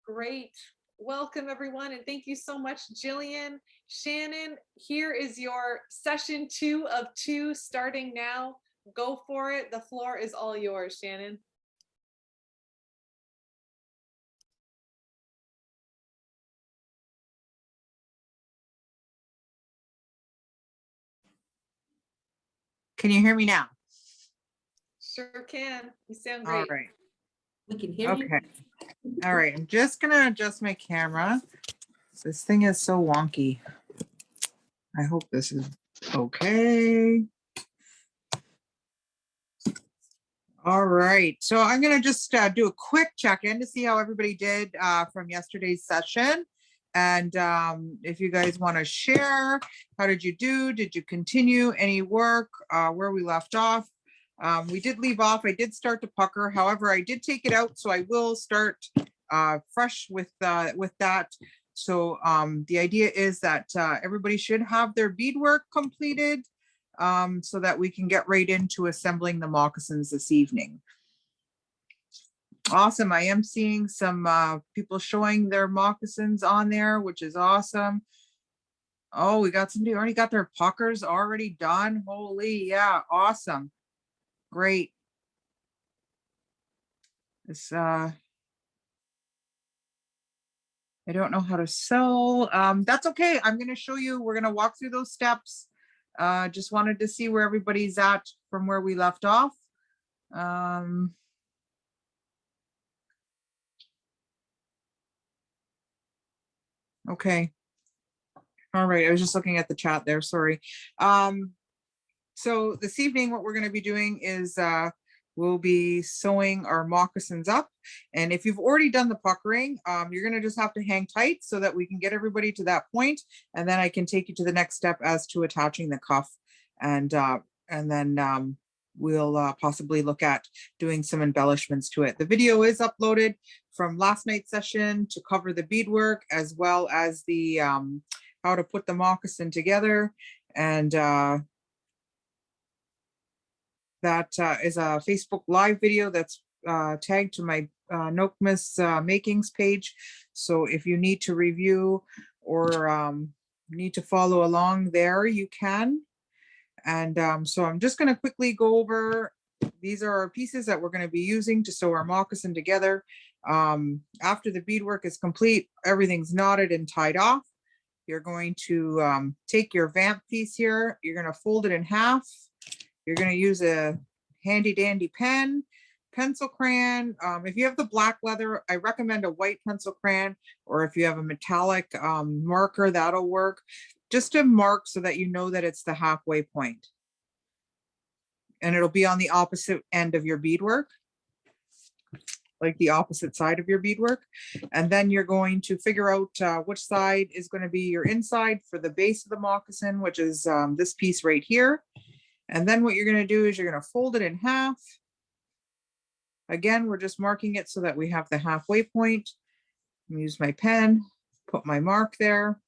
Great. Welcome, everyone, and thank you so much, Jillian. Shannon, here is your session 2 of 2 starting now. Go for it. The floor is all yours, Shannon. Can you hear me now? Sure can. You sound All great. right. We can hear you. Okay. All right. I'm just going to adjust my camera. This thing is so wonky. I hope this is okay. All right. So I'm going to just do a quick check-in to see how everybody did from yesterday's session. And if you guys want to share, how did you do? Did you continue any work where we left off? We did leave off. I did start to pucker. However, I did take it out, so I will start fresh with that. So the idea is that everybody should have their beadwork completed so that we can get right into assembling the moccasins this evening. Awesome. I am seeing some people showing their moccasins on there, which is awesome. Oh, we got somebody already got their puckers already done. Holy, yeah, awesome. Great. This I don't know how to sew. That's okay. I'm going to show you. We're going to walk through those steps. Just wanted to see where everybody's at from where we left off. Okay. All right. I was just looking at the chat there. Sorry. So this evening, what we're going to be doing is we'll be sewing our moccasins up. And if you've already done the puckering, you're going to just have to hang tight so that we can get everybody to that point. And then I can take you to the next step as to attaching the cuff. And then we'll possibly look at doing some embellishments to it. The video is uploaded from last night's session to cover the beadwork as well as the how to put the moccasin together. And that is a Facebook Live video that's tagged to my Nokomis Makings page. So if you need to review or need to follow along there, you can. And so I'm just going to quickly go over, these are our pieces that we're going to be using to sew our moccasin together. After the beadwork is complete, everything's knotted and tied off. You're going to take your vamp piece here, you're going to fold it in half. You're going to use a handy dandy pen, pencil crayon. If you have the black leather, I recommend a white pencil crayon, or if you have a metallic marker, that'll work. Just to mark so that you know that it's the halfway point. And it'll be on the opposite end of your beadwork, like the opposite side of your beadwork. And then you're going to figure out which side is going to be your inside for the base of the moccasin, which is this piece right here. And then what you're going to do is you're going to fold it in half. Again, we're just marking it so that we have the halfway point. Use my pen, put my mark there.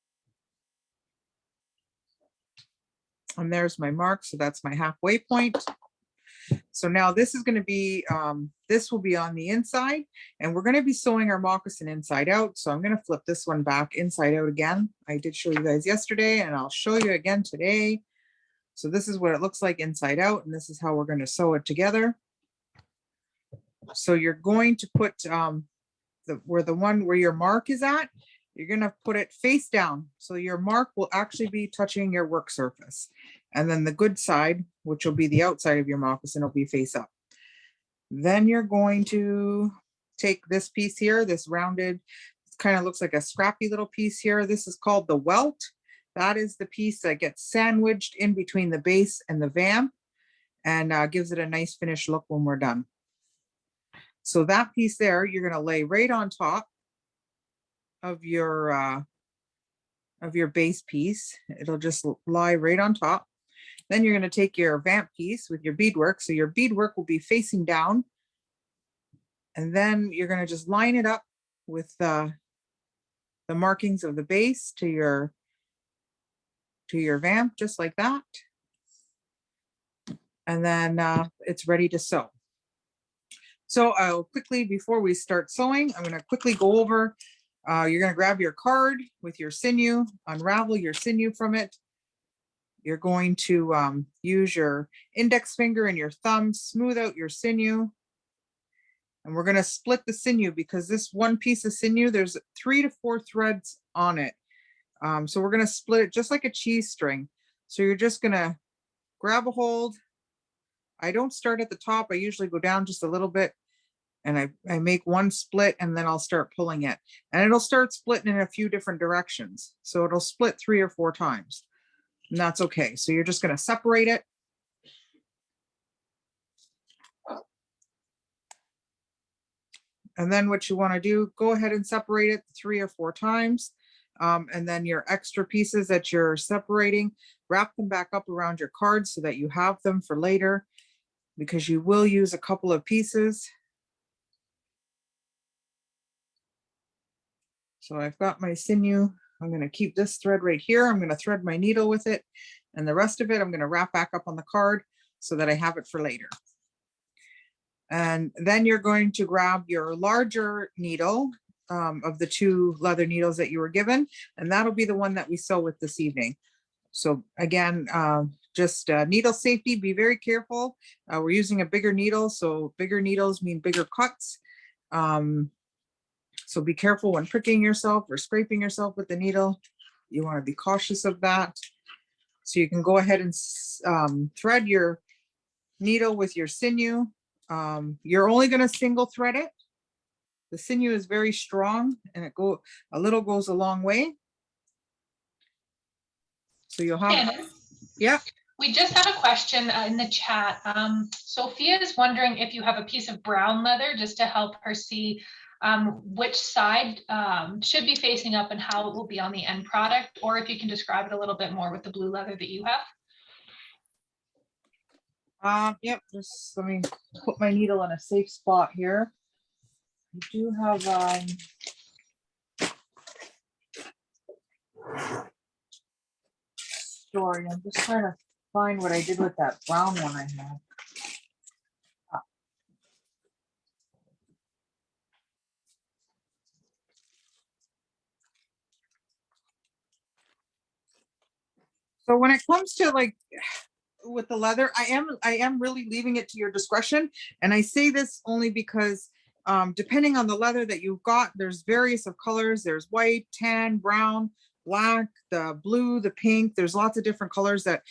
And there's my mark, so that's my halfway point. So now this is going to be, this will be on the inside, and we're going to be sewing our moccasin inside out. So I'm going to flip this one back inside out again. I did show you guys yesterday, and I'll show you again today. So this is what it looks like inside out, and this is how we're going to sew it together. So you're going to put where your mark is at, you're going to put it face down. So your mark will actually be touching your work surface. And then the good side, which will be the outside of your moccasin, will be face up. Then you're going to take this piece here, this rounded, it kind of looks like a scrappy little piece here. This is called the welt. That is the piece that gets sandwiched in between the base and the vamp and gives it a nice finished look when we're done. So that piece there, you're going to lay right on top of your base piece. It'll just lie right on top. Then you're going to take your vamp piece with your beadwork. So your beadwork will be facing down. And then you're going to just line it up with the markings of the base to your vamp, just like that. And then it's ready to sew. So I'll quickly, before we start sewing, I'm going to quickly go over. You're going to grab your card with your sinew, unravel your sinew from it. You're going to use your index finger and your thumb, smooth out your sinew. And we're going to split the sinew because this one piece of sinew, there's 3 to 4 threads on it. So we're going to split it just like a cheese string. So you're just going to grab a hold. I don't start at the top. I usually go down just a little bit and I make one split and then I'll start pulling it. And it'll start splitting in a few different directions. So it'll split 3 or 4 times. And that's okay. So you're just going to separate it. And then what you want to do, go ahead and separate it 3 or 4 times. And then your extra pieces that you're separating, wrap them back up around your card so that you have them for later, because you will use a couple of pieces. So I've got my sinew. I'm going to keep this thread right here. I'm going to thread my needle with it. And the rest of it, I'm going to wrap back up on the card so that I have it for later. And then you're going to grab your larger needle of the 2 leather needles that you were given, and that'll be the one that we sew with this evening. So again, just needle safety, be very careful. We're using a bigger needle, so bigger needles mean bigger cuts. So be careful when pricking yourself or scraping yourself with the needle. You want to be cautious of that. So you can go ahead and thread your needle with your sinew. You're only going to single thread it. The sinew is very strong and a little goes a long way. So you'll have, Shannon, yeah. we just have a question in the chat. Sophia is wondering if you have a piece of brown leather just to help her see which side should be facing up and how it will be on the end product, or if you can describe it a little bit more with the blue leather that you have. Yep, just let me put my needle in a safe spot here. I do have story. I'm just trying to find what I did with that brown one I had. So when it comes to like with the leather, I am really leaving it to your discretion. And I say this only because depending on the leather that you've got, there's various of colors. There's white, tan, brown, black, the blue, the pink. There's lots of different colors that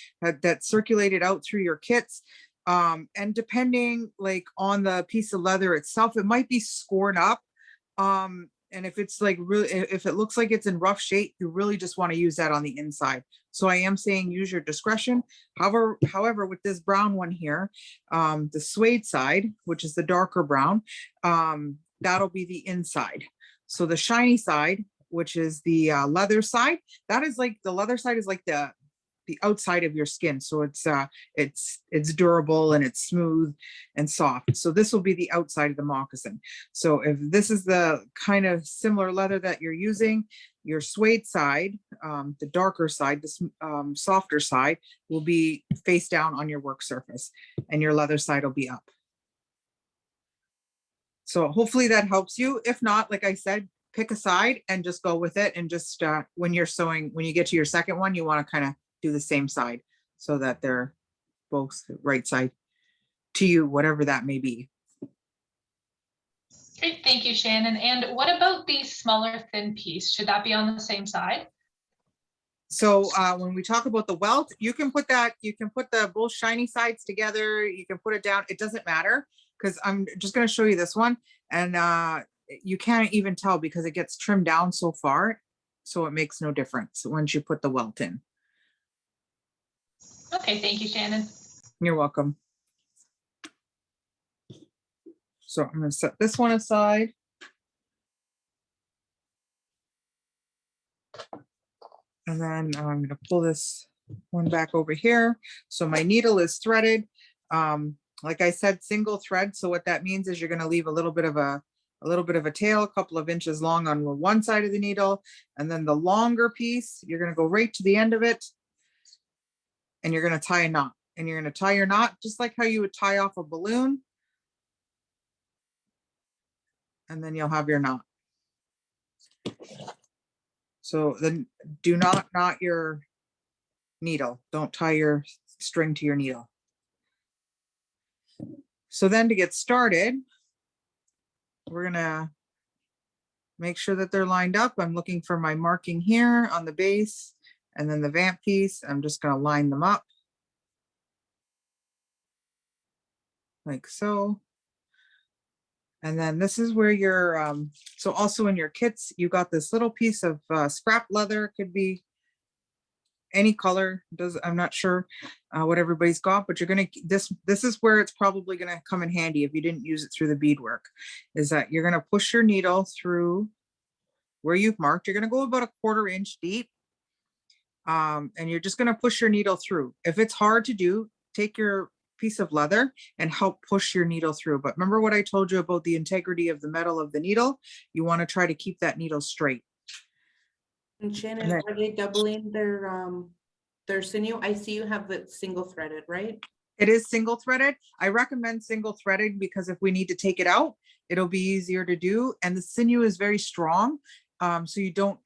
circulated out through your kits. And depending like on the piece of leather itself, it might be scored up. And if it's like really, if it looks like it's in rough shape, you really just want to use that on the inside. So I am saying use your discretion. However, with this brown one here, the suede side, which is the darker brown, that'll be the inside. So the shiny side, which is the leather side, that is like the leather side is like the outside of your skin. So it's durable and it's smooth and soft. So this will be the outside of the moccasin. So if this is the kind of similar leather that you're using, your suede side, the darker side, the softer side will be face down on your work surface and your leather side will be up. So hopefully that helps you. If not, like I said, pick a side and just go with it. And just when you're sewing, when you get to your second one, you want to kind of do the same side so that they're both right side to you, whatever that may be. Great, thank you, Shannon. And what about the smaller thin piece? Should that be on the same side? So when we talk about the welt, you can put the both shiny sides together. You can put it down. It doesn't matter because I'm just going to show you this one. And you can't even tell because it gets trimmed down so far. So it makes no difference once you put the welt in. Okay, thank you, Shannon. You're welcome. So I'm going to set this one aside. And then I'm going to pull this one back over here. So my needle is threaded. Like I said, single thread. So what that means is you're going to leave a little bit of a tail, a couple of inches long on one side of the needle. And then the longer piece, you're going to go right to the end of it. And you're going to tie a knot. And you're going to tie your knot just like how you would tie off a balloon. and then you'll have your knot. So then do not knot your needle. Don't tie your string to your needle. So then to get started, we're gonna make sure that they're lined up. I'm looking for my marking here on the base and then the vamp piece. I'm just gonna line them up like so. And then this is where your, so also in your kits, you got this little piece of scrap leather, could be any color, I'm not sure what everybody's got, but you're gonna, this is where it's probably gonna come in handy if you didn't use it through the beadwork, is that you're gonna push your needle through where you've marked. You're gonna go about 1/4 inch deep. And you're just gonna push your needle through. If it's hard to do, take your piece of leather and help push your needle through. But remember what I told you about the integrity of the metal of the needle? You want to try to keep that needle straight. And Shannon, are they doubling their sinew? I see you have it single threaded, right? It is single threaded. I recommend single threaded because if we need to take it out, it'll be easier to do. And the sinew is very strong. So you don't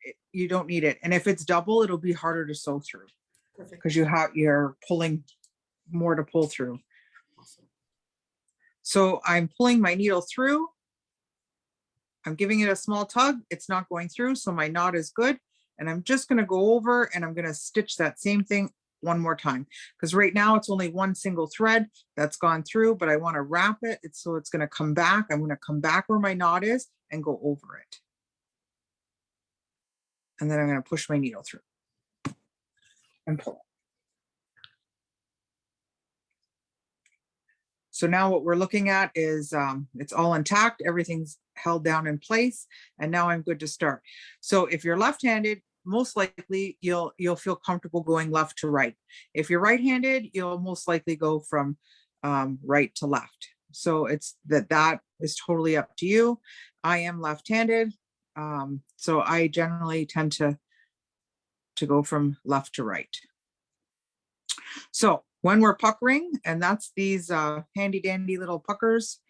need it. And if it's double, it'll be harder to sew through. Perfect. Because you're pulling more to pull through. Awesome. So I'm pulling my needle through. I'm giving it a small tug. It's not going through, so my knot is good. And I'm just going to go over and I'm going to stitch that same thing one more time, because right now it's only one single thread that's gone through, but I want to wrap it. So it's going to come back. I'm going to come back where my knot is and go over it. And then I'm going to push my needle through and pull. So now what we're looking at is it's all intact. Everything's held down in place. And now I'm good to start. So if you're left-handed, most likely you'll feel comfortable going left to right. If you're right-handed, you'll most likely go from right to left. So it's that is totally up to you. I am left-handed. So I generally tend to go from left to right. So when we're puckering, and that's these handy dandy little puckers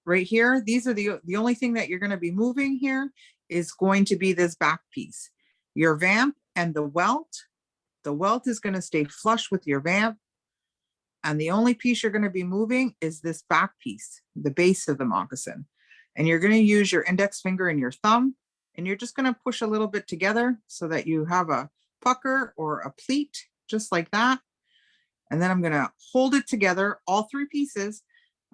right here, these are the only thing that you're going to be moving here is going to be this back piece, your vamp and the welt. The welt is going to stay flush with your vamp. And the only piece you're going to be moving is this back piece, the base of the moccasin. And you're going to use your index finger and your thumb, and you're just going to push a little bit together so that you have a pucker or a pleat, just like that. And then I'm going to hold it together, all three pieces.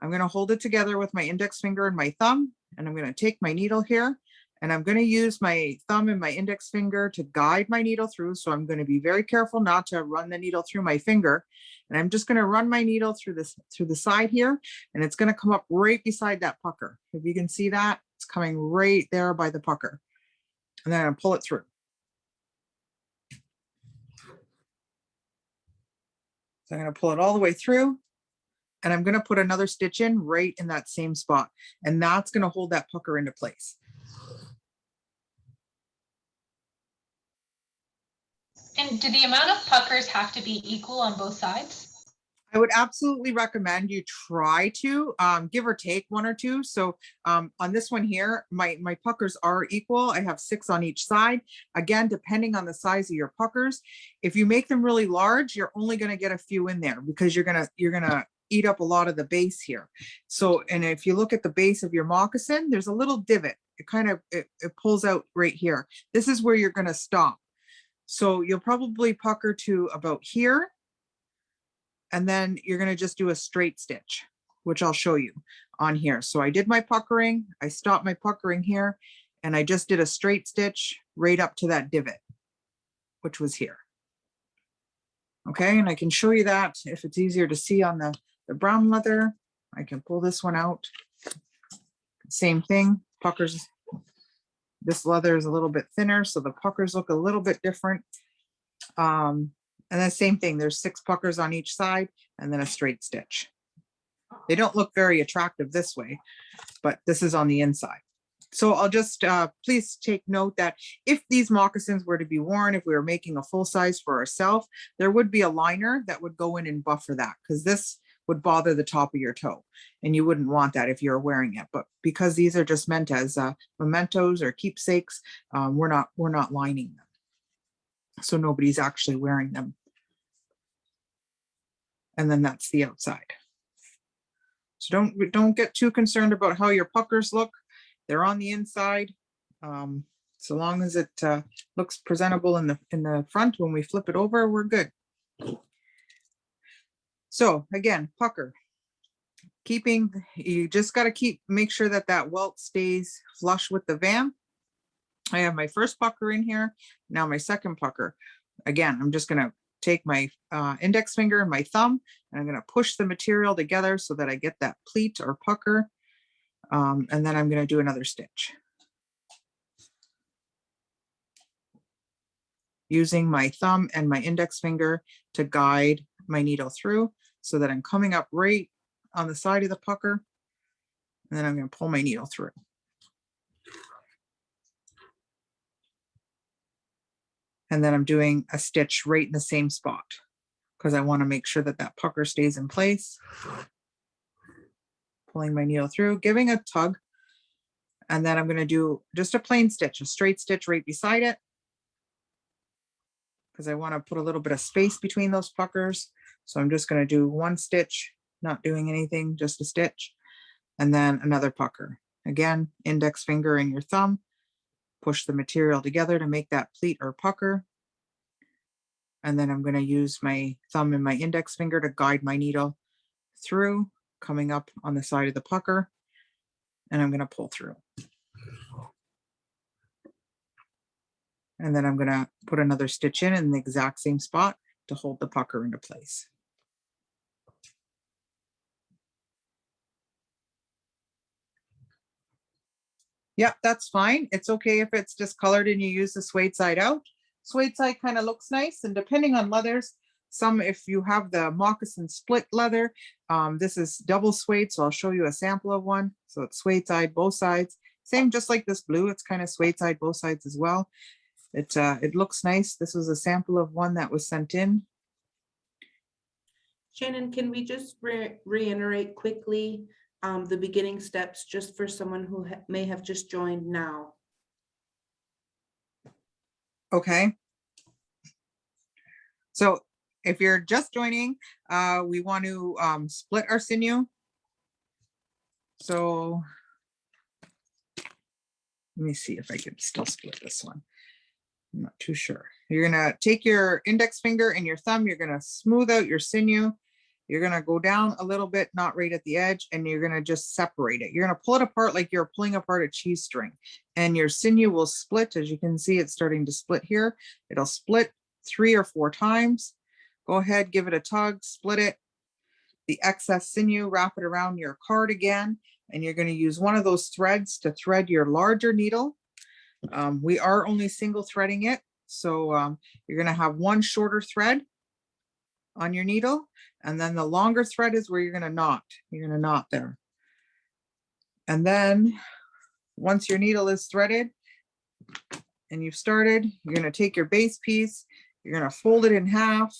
I'm going to hold it together with my index finger and my thumb. And I'm going to take my needle here and I'm going to use my thumb and my index finger to guide my needle through. So I'm going to be very careful not to run the needle through my finger. And I'm just going to run my needle through the side here. And it's going to come up right beside that pucker. If you can see that, it's coming right there by the pucker. And then I'm going to pull it through. So I'm going to pull it all the way through, and I'm going to put another stitch in right in that same spot. And that's going to hold that pucker into place. And do the amount of puckers have to be equal on both sides? I would absolutely recommend you try to give or take one or two. So on this one here, my puckers are equal. I have 6 on each side. Again, depending on the size of your puckers, if you make them really large, you're only going to get a few in there because you're gonna eat up a lot of the base here. So, and if you look at the base of your moccasin, there's a little divot. It kind of it pulls out right here. This is where you're going to stop. So you'll probably pucker to about here. And then you're going to just do a straight stitch, which I'll show you on here. So I did my puckering, I stopped my puckering here, and I just did a straight stitch right up to that divot, which was here. Okay, and I can show you that if it's easier to see on the brown leather. I can pull this one out. Same thing, puckers. This leather is a little bit thinner, so the puckers look a little bit different. And then same thing, there's 6 puckers on each side and then a straight stitch. They don't look very attractive this way, but this is on the inside. So I'll just, please take note that if these moccasins were to be worn, if we were making a full size for ourselves, there would be a liner that would go in and buffer that, because this would bother the top of your toe. And you wouldn't want that if you're wearing it. But because these are just meant as mementos or keepsakes, we're not lining them. So nobody's actually wearing them. And then that's the outside. So don't get too concerned about how your puckers look. They're on the inside. So long as it looks presentable in the front, when we flip it over, we're good. So again, pucker. You just got to make sure that that welt stays flush with the vamp. I have my first pucker in here, now my second pucker. Again, I'm just gonna take my index finger and my thumb, and I'm gonna push the material together so that I get that pleat or pucker. And then I'm gonna do another stitch. Using my thumb and my index finger to guide my needle through so that I'm coming up right on the side of the pucker, and then I'm going to pull my needle through. And then I'm doing a stitch right in the same spot because I want to make sure that that pucker stays in place. Pulling my needle through, giving a tug, and then I'm going to do just a plain stitch, a straight stitch right beside it, because I want to put a little bit of space between those puckers. So I'm just going to do one stitch, not doing anything, just a stitch, and then another pucker. Again, index finger and your thumb, push the material together to make that pleat or pucker. And then I'm going to use my thumb and my index finger to guide my needle through, coming up on the side of the pucker, and I'm going to pull through. And then I'm going to put another stitch in the exact same spot to hold the pucker into place. Yep, that's fine. It's okay if it's discolored and you use the suede side out. Suede side kind of looks nice, and depending on leathers, if you have the moccasin split leather, this is double suede, so I'll show you a sample of one. So it's suede side, both sides. Same, just like this blue, it's kind of suede side, both sides as well. It looks nice. This was a sample of one that was sent in. Shannon, can we just reiterate quickly the beginning steps just for someone who may have just joined now? Okay. So if you're just joining, we want to split our sinew. So let me see if I can still split this one. I'm not too sure. You're gonna take your index finger and your thumb, you're gonna smooth out your sinew. You're gonna go down a little bit, not right at the edge, and you're gonna just separate it. You're gonna pull it apart like you're pulling apart a cheese string, and your sinew will split. As you can see, it's starting to split here. It'll split 3 or 4 times. Go ahead, give it a tug, split it. The excess sinew, wrap it around your card again, and you're gonna use one of those threads to thread your larger needle. We are only single threading it, so you're gonna have one shorter thread on your needle, and then the longer thread is where you're gonna knot. You're gonna knot there. And then once your needle is threaded and you've started, you're gonna take your base piece, you're gonna fold it in half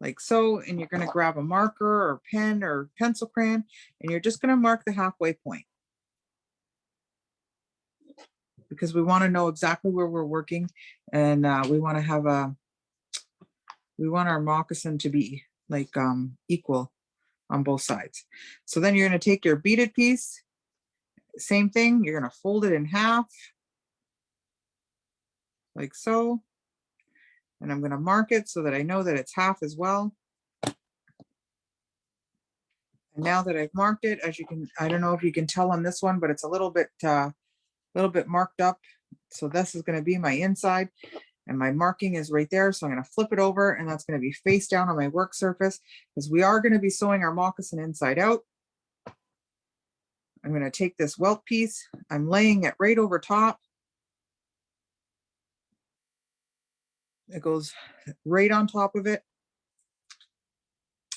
like so, and you're gonna grab a marker or pen or pencil crayon, and you're just gonna mark the halfway point, because we want to know exactly where we're working, and we want to have we want our moccasin to be like equal on both sides. So then you're going to take your beaded piece, same thing, you're going to fold it in half like so, and I'm going to mark it so that I know that it's half as well. And now that I've marked it, as you can, I don't know if you can tell on this one, but it's a little bit marked up. So this is going to be my inside, and my marking is right there. So I'm going to flip it over, and that's going to be face down on my work surface, because we are going to be sewing our moccasin inside out. I'm going to take this welt piece, I'm laying it right over top. It goes right on top of it.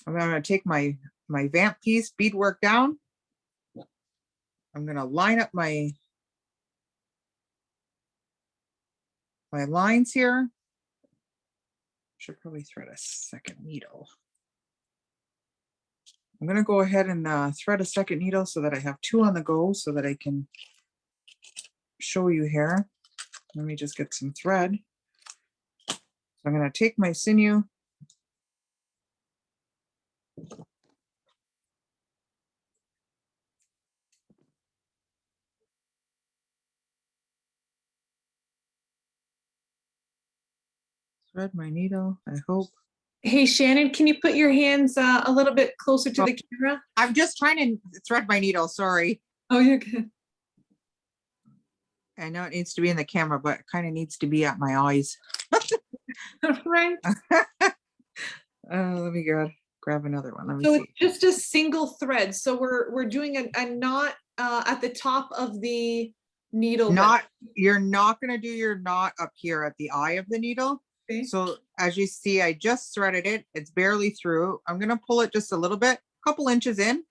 I'm going to take my vamp piece, beadwork down. I'm going to line up my lines here. Should probably thread a second needle. I'm gonna go ahead and thread a second needle so that I have 2 on the go so that I can show you here. Let me just get some thread. So I'm gonna take my sinew. Thread my needle, I hope. Hey, Shannon, can you put your hands a little bit closer to the camera? I'm just trying to thread my needle, sorry. Oh, you're good. I know it needs to be in the camera, but it kind of needs to be at my eyes. Right. Let me grab another one. Let me So see. it's just a single thread. So we're doing a knot at the top of the needle. You're not going to do your knot up here at the eye of the needle. Okay. So as you see, I just threaded it. It's barely through. I'm going to pull it just a little bit, a couple inches in.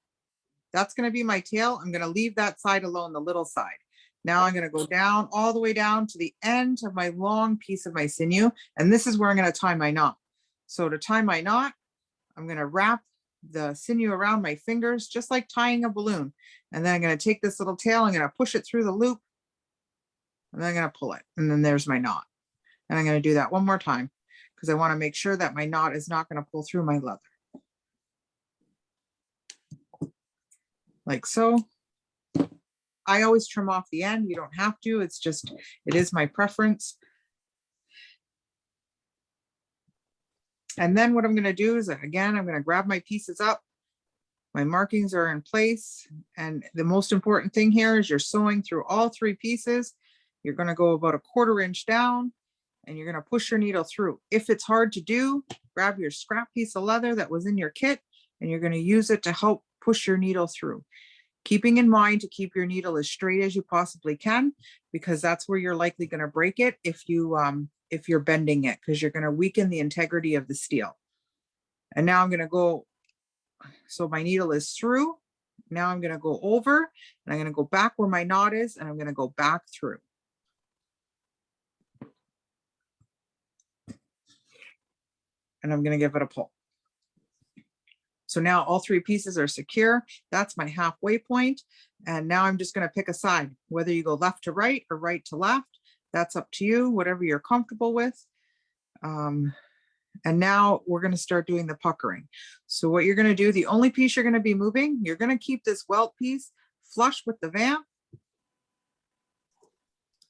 That's going to be my tail. I'm going to leave that side alone, the little side. Now I'm going to go down all the way down to the end of my long piece of my sinew. And this is where I'm going to tie my knot. So to tie my knot, I'm going to wrap the sinew around my fingers, just like tying a balloon. And then I'm going to take this little tail, I'm going to push it through the loop, and then I'm going to pull it. And then there's my knot. And I'm going to do that one more time because I want to make sure that my knot is not going to pull through my leather. Like so. I always trim off the end. You don't have to. It's just, it is my preference. And then what I'm going to do is, again, I'm going to grab my pieces up. My markings are in place. And the most important thing here is you're sewing through all 3 pieces. You're going to go about a 1/4 inch down and you're going to push your needle through. If it's hard to do, grab your scrap piece of leather that was in your kit and you're going to use it to help push your needle through. Keeping in mind to keep your needle as straight as you possibly can, because that's where you're likely going to break it if you're bending it, because you're going to weaken the integrity of the steel. And now I'm going to go, so my needle is through. Now I'm going to go over and I'm going to go back where my knot is and I'm going to go back through. And I'm going to give it a pull. So now all 3 pieces are secure. That's my halfway point. And now I'm just going to pick a side, whether you go left to right or right to left. That's up to you, whatever you're comfortable with. And now we're going to start doing the puckering. So what you're going to do, the only piece you're going to be moving, you're going to keep this welt piece flush with the vamp.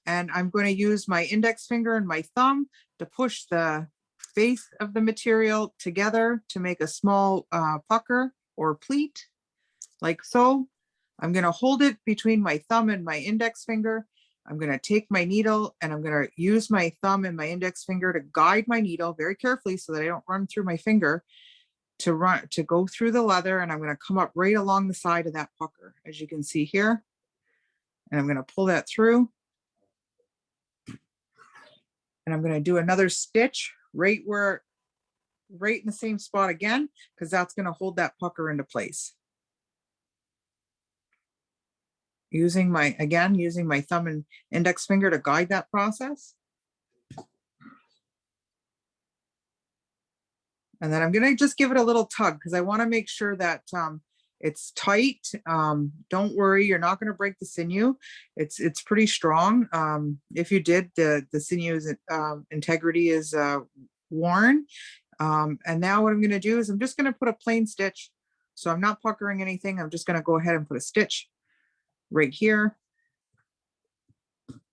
And I'm going to use my index finger and my thumb to push the base of the material together to make a small pucker or pleat, like so. I'm going to hold it between my thumb and my index finger. I'm going to take my needle and I'm going to use my thumb and my index finger to guide my needle very carefully so that I don't run through my finger to go through the leather. And I'm going to come up right along the side of that pucker, as you can see here. And I'm going to pull that through. And I'm going to do another stitch right in the same spot again, because that's going to hold that pucker into place. Using my thumb and index finger to guide that process. And then I'm going to just give it a little tug because I want to make sure that it's tight. Don't worry, you're not going to break the sinew. It's pretty strong. If you did, the sinew's integrity is worn. And now what I'm going to do is I'm just going to put a plain stitch. So I'm not puckering anything. I'm just going to go ahead and put a stitch right here,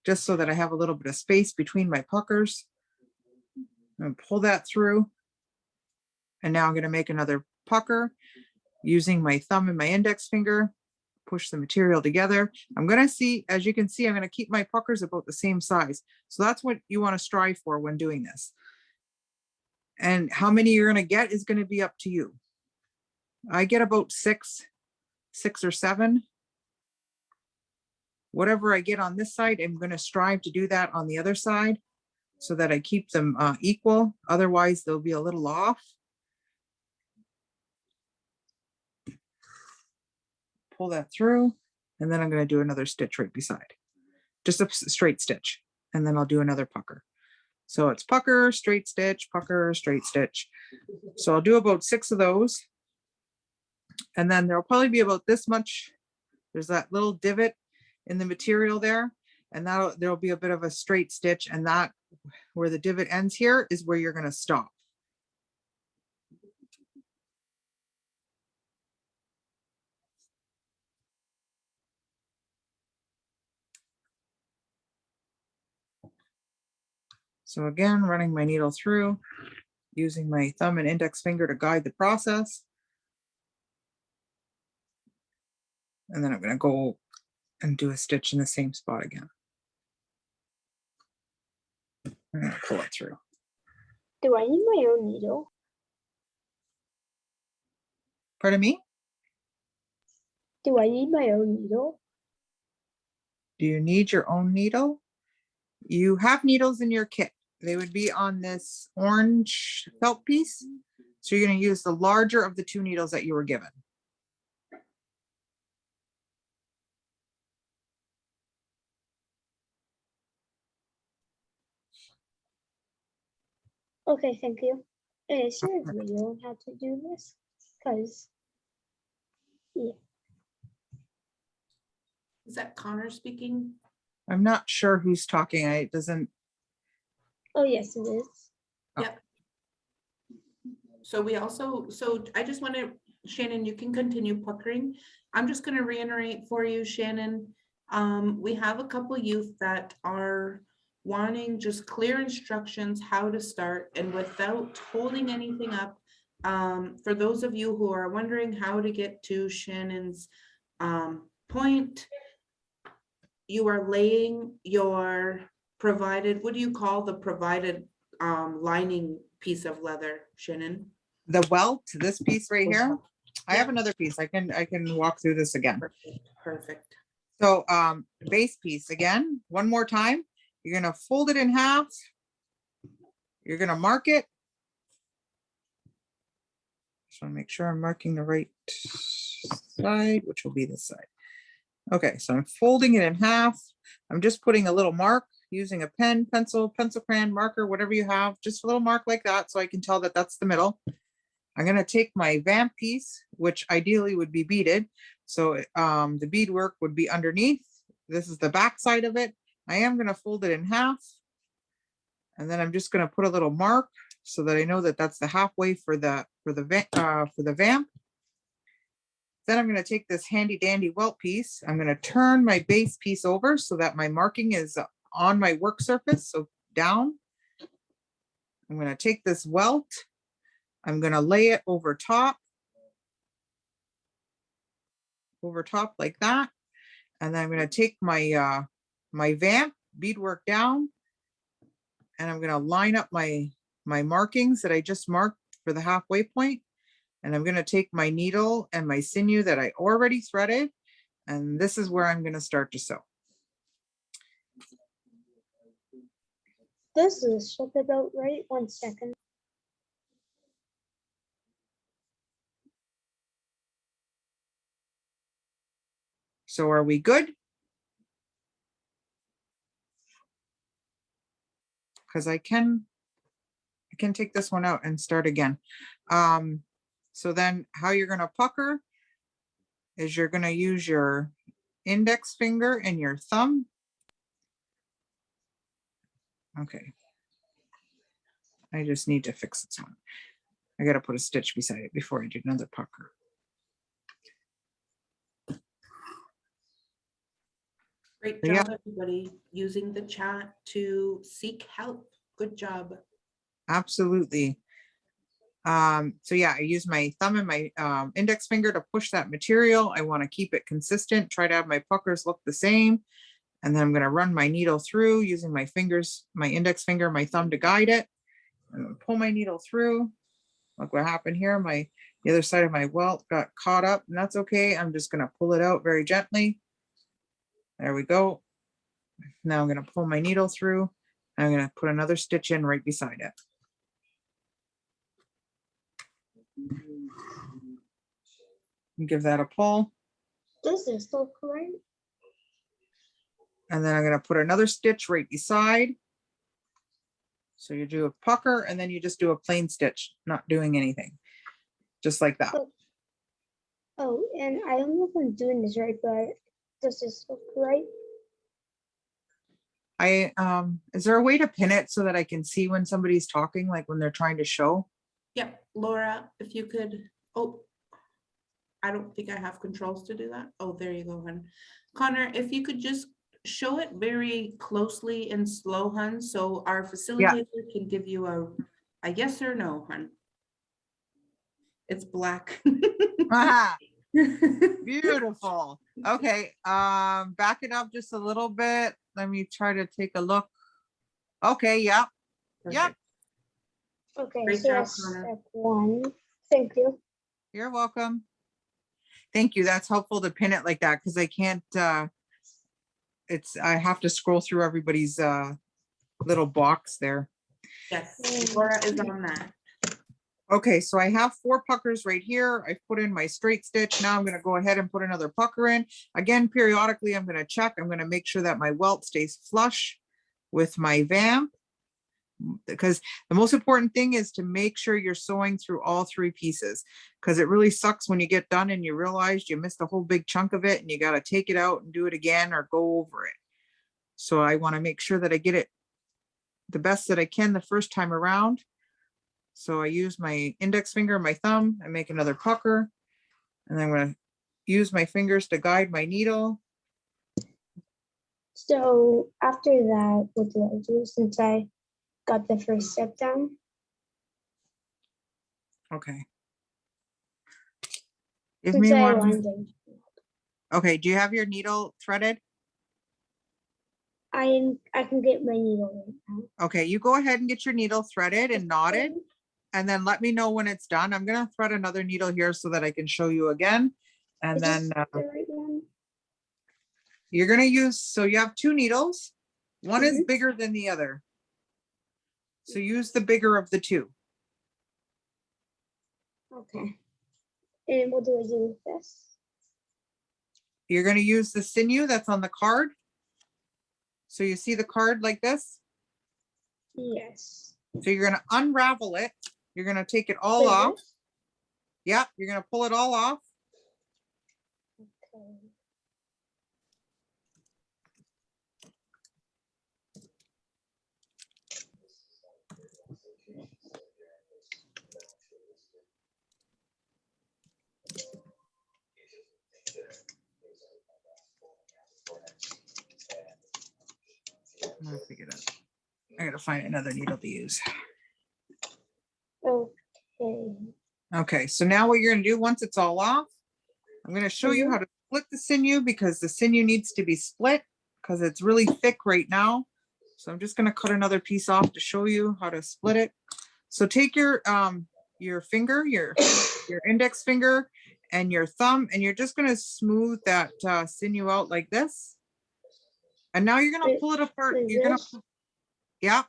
just so that I have a little bit of space between my puckers. And pull that through. And now I'm going to make another pucker using my thumb and my index finger, push the material together. I'm going to see, as you can see, I'm going to keep my puckers about the same size. So that's what you want to strive for when doing this. And how many you're going to get is going to be up to you. I get about six or 7. Whatever I get on this side, I'm going to strive to do that on the other side so that I keep them equal. Otherwise, they'll be a little off. Pull that through, and then I'm going to do another stitch right beside. Just a straight stitch, and then I'll do another pucker. So it's pucker, straight stitch, pucker, straight stitch. So I'll do about 6 of those. And then there'll probably be about this much. There's that little divot in the material there, and there'll be a bit of a straight stitch, and that where the divot ends here is where you're going to stop. So again, running my needle through, using my thumb and index finger to guide the process. And then I'm going to go and do a stitch in the same spot again. I'm going to pull it through. Do I need my own needle? Pardon me? Do I need my own needle? Do you need your own needle? You have needles in your kit. They would be on this orange felt piece. So you're going to use the larger of the two needles that you were given. Okay, thank you. Is there a video on how to do this? Because, yeah. Is that Connor speaking? I'm not sure who's talking. It doesn't. Oh, yes, it is. Yep. So I just want to, Shannon, you can continue puckering. I'm just going to reiterate for you, Shannon. We have a couple youth that are wanting just clear instructions how to start and without holding anything up. For those of you who are wondering how to get to Shannon's point, you are laying your provided, what do you call the provided lining piece of leather, Shannon? The welt, this piece right here. I have another piece. I can walk through this again. Perfect. So base piece again, one more time. You're going to fold it in half. You're going to mark it. Just want to make sure I'm marking the right side, which will be this side. Okay, so I'm folding it in half. I'm just putting a little mark using a pen, pencil crayon, marker, whatever you have, just a little mark like that so I can tell that that's the middle. I'm going to take my vamp piece, which ideally would be beaded. So the bead work would be underneath. This is the back side of it. I am going to fold it in half. And then I'm just going to put a little mark so that I know that that's the halfway for the vamp. Then I'm going to take this handy dandy welt piece. I'm going to turn my base piece over so that my marking is on my work surface, so down. I'm going to take this welt. I'm going to lay it over top like that. And then I'm going to take my my vamp beadwork down, and I'm going to line up my markings that I just marked for the halfway point. And I'm going to take my needle and my sinew that I already threaded, and this is where I'm going to start to sew. Does this look about right? 1 second. So are we good? Because I can take this one out and start again. So then how you're going to pucker is you're going to use your index finger and your thumb. Okay. I just need to fix this one. I got to put a stitch beside it before I do another pucker. Great Yeah. job, everybody, using the chat to seek help. Good job. Absolutely. So yeah, I use my thumb and my index finger to push that material. I want to keep it consistent, try to have my puckers look the same. And then I'm going to run my needle through using my fingers, my index finger, my thumb to guide it. I'm going to pull my needle through. Look what happened here. The other side of my welt got caught up, and that's okay. I'm just going to pull it out very gently. There we go. Now I'm going to pull my needle through. I'm going to put another stitch in right beside it. Give that a pull. Does this look right? And then I'm going to put another stitch right beside. So you do a pucker and then you just do a plain stitch, not doing anything. Just like that. Oh, and I don't know if I'm doing this right, but does this look right? Is there a way to pin it so that I can see when somebody's talking, like when they're trying to show? Yep, Laura, if you could, oh, I don't think I have controls to do that. Oh, there you go, hun. Connor, if you could just show it very closely and slow, hun, so our facilitator can give you a yes or no, hun. It's black. Aha, beautiful. Okay, back it up just a little bit. Let me try to take a look. Okay, yeah, Perfect. Okay, Great so job, that's Connor. step 1. Thank you. you're welcome. Thank you. That's helpful to pin it like that because I can't, I have to scroll through everybody's little box there. Yes, Laura is on that. Okay, so I have 4 puckers right here. I put in my straight stitch. Now I'm gonna go ahead and put another pucker in. Again, periodically, I'm gonna check. I'm gonna make sure that my welt stays flush with my vamp. Because the most important thing is to make sure you're sewing through all 3 pieces. Because it really sucks when you get done and you realize you missed a whole big chunk of it and you gotta take it out and do it again or go over it. So I wanna make sure that I get it the best that I can the first time around. So I use my index finger and my thumb. I make another pucker. And I'm going to use my fingers to guide my needle. So after that, what do I do since I got the first step down? Okay. Give Since me I one. lined them. Okay, do you have your needle threaded? I can get my needle right now. Okay, you go ahead and get your needle threaded and knotted. And then let me know when it's done. I'm going to thread another needle here so that I can show you again. And Is then this the right one? you're going to use, so you have 2 needles. One is Mhm. bigger than the other. So use the bigger of the 2. Okay. And what do I do with this? You're going to use the sinew that's on the card. So you see the card like this? Yes. So you're going to unravel it. You're going to take it all Like off. this? Yeah, you're going to pull it all off. Okay. I'll figure it out. I got to find another needle to use. Okay. Okay, so now what you're going to do once it's all off, I'm going to show you Mhm. how to split the sinew because the sinew needs to be split because it's really thick right now. So I'm just going to cut another piece off to show you how to split it. So take your finger, your index finger and your thumb, and you're just going to smooth that sinew out like this. And now you're going to pull it apart. Like You're going this? to, yeah.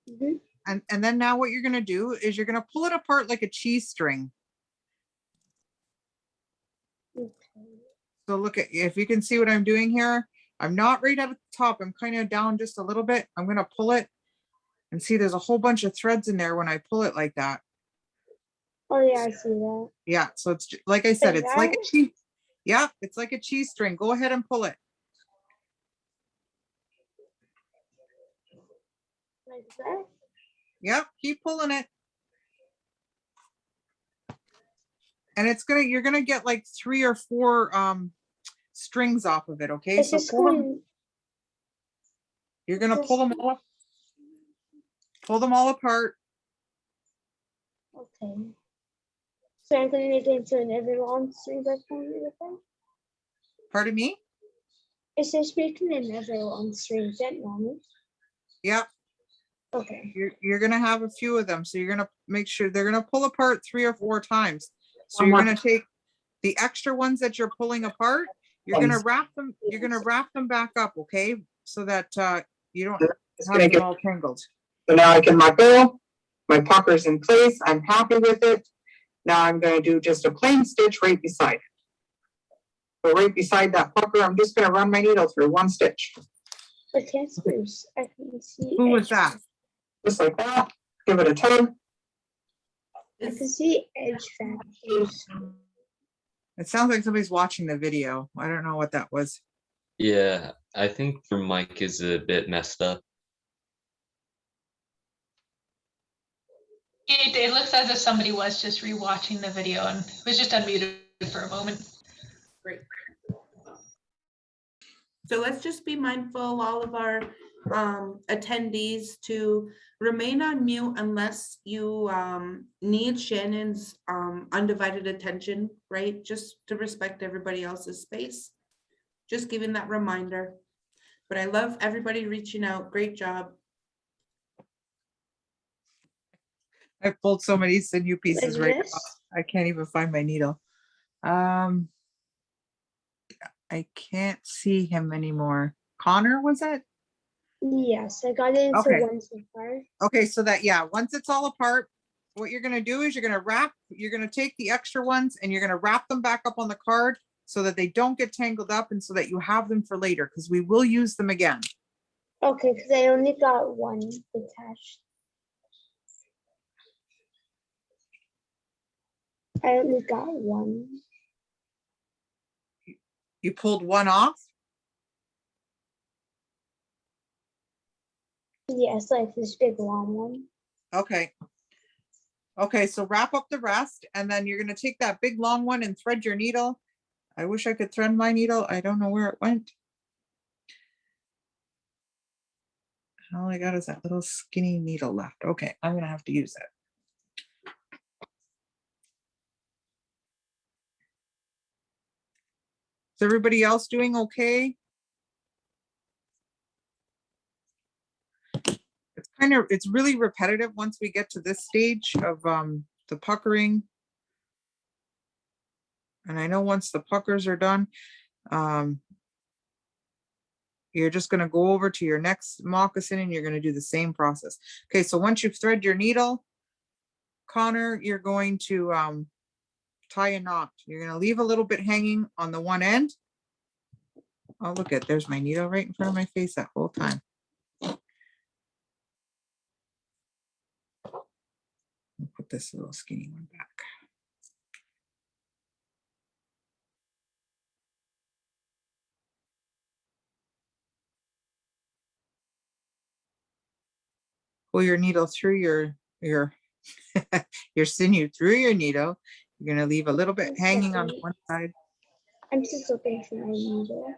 Mhm. And then now what you're going to do is you're going to pull it apart like a cheese string. Okay. So look at, if you can see what I'm doing here, I'm not right at the top. I'm kind of down just a little bit. I'm going to pull it and see there's a whole bunch of threads in there when I pull it like that. Oh yeah, I see that. Yeah. So it's like I said, Like it's like a that? cheese. Yeah. It's like a cheese string. Go ahead and pull it. Like that? Yep. Keep pulling it. And it's going to, you're going to get like 3 or 4 strings off of it. Okay. It's So just pull them. going. You're going to pull them all. Pull them all apart. Okay. So I'm gonna make it into an everyone string by pulling it apart. Pardon me? It's just making an everyone string, is that normal? Yep. Okay. You're going to have a few of them. So you're going to make sure they're going to pull apart 3 or 4 times. So you're going to take the extra ones that you're pulling apart. You're going to wrap them. You're going to wrap them back up. Okay. So that you don't have them all tangled. So now I can let go. My pucker's in place. I'm happy with it. Now I'm going to do just a plain stitch right beside it. So right beside that pucker, I'm just going to run my needle through 1 stitch. I can't spruce. I can see. Who was edge that? Just like that. Give it a tug. I can see edge factors. It sounds like somebody's watching the video. I don't know what that was. Yeah, I think your mic is a bit messed up. It looks as if somebody was just rewatching the video and was just unmuted for a moment. Great. So let's just be mindful, all of our attendees, to remain on mute unless you need Shannon's undivided attention, right? Just to respect everybody else's space. Just giving that reminder. But I love everybody reaching out. Great job. I pulled so many sinew Like pieces right this? now. I can't even find my needle. I can't see him anymore. Connor, was it? Yes, I got it into Okay. one so far. Okay, so that, yeah, once it's all apart, what you're gonna do is you're gonna take the extra ones and you're gonna wrap them back up on the card so that they don't get tangled up and so that you have them for later, because we will use them again. Okay, because I only got one detached. I only got one. You pulled one off? Yes, like this big long one. Okay. Okay, so wrap up the rest and then you're gonna take that big long one and thread your needle. I wish I could thread my needle. I don't know where it went. All I got is that little skinny needle left. Okay, I'm gonna have to use it. Is everybody else doing okay? It's really repetitive once we get to this stage of the puckering. And I know once the puckers are done, you're just gonna go over to your next moccasin and you're gonna do the same process. Okay, so once you've thread your needle, Connor, you're going to tie a knot. You're gonna leave a little bit hanging on the one end. Oh, look at, there's my needle right in front of my face that whole time. I'll put this little skinny one back. Pull your needle through your your sinew through your needle. You're gonna leave a little bit hanging on one side. I'm just looking for my needle.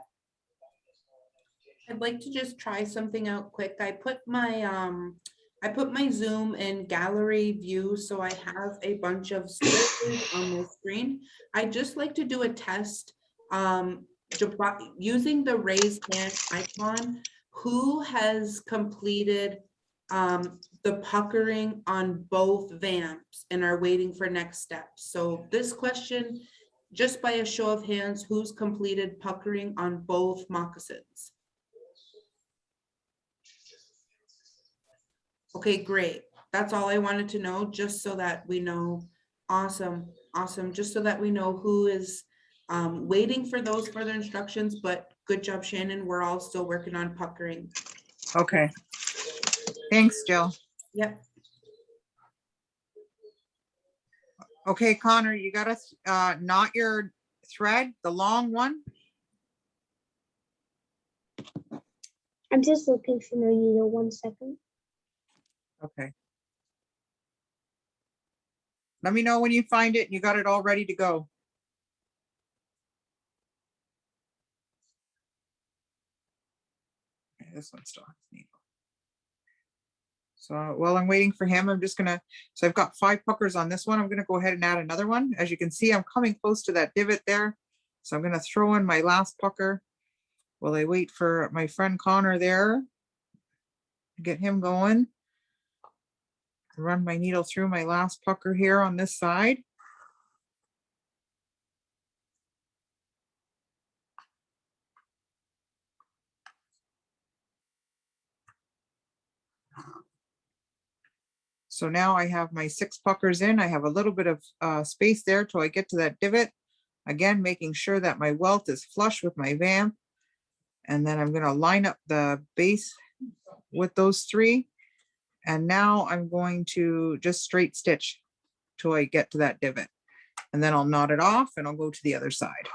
I'd like to just try something out quick. I put my Zoom in gallery view, so I have a bunch of stickers on my screen. I just like to do a test using the raised hand icon. Who has completed the puckering on both vamps and are waiting for next steps? So this question, just by a show of hands, who's completed puckering on both moccasins? Okay, great. That's all I wanted to know, just so that we know. Awesome, awesome. Just so that we know who is waiting for those further instructions, but good job, Shannon. We're all still working on puckering. Okay. Thanks, Jill. Yep. Okay, Connor, you gotta knot your thread, the long one. I'm just looking for my needle. 1 second. Okay. Let me know when you find it and you got it all ready to go. Okay, this one still has needle. So while I'm waiting for him, I'm just gonna, so I've got 5 puckers on this one. I'm gonna go ahead and add another one. As you can see, I'm coming close to that divot there. So I'm gonna throw in my last pucker while I wait for my friend Connor there. Get him going. Run my needle through my last pucker here on this side. So now I have my 6 puckers in. I have a little bit of space there till I get to that divot. Again, making sure that my welt is flush with my vamp. And then I'm gonna line up the base with those 3. And now I'm going to just straight stitch till I get to that divot. and then I'll knot it off and I'll go to the other side.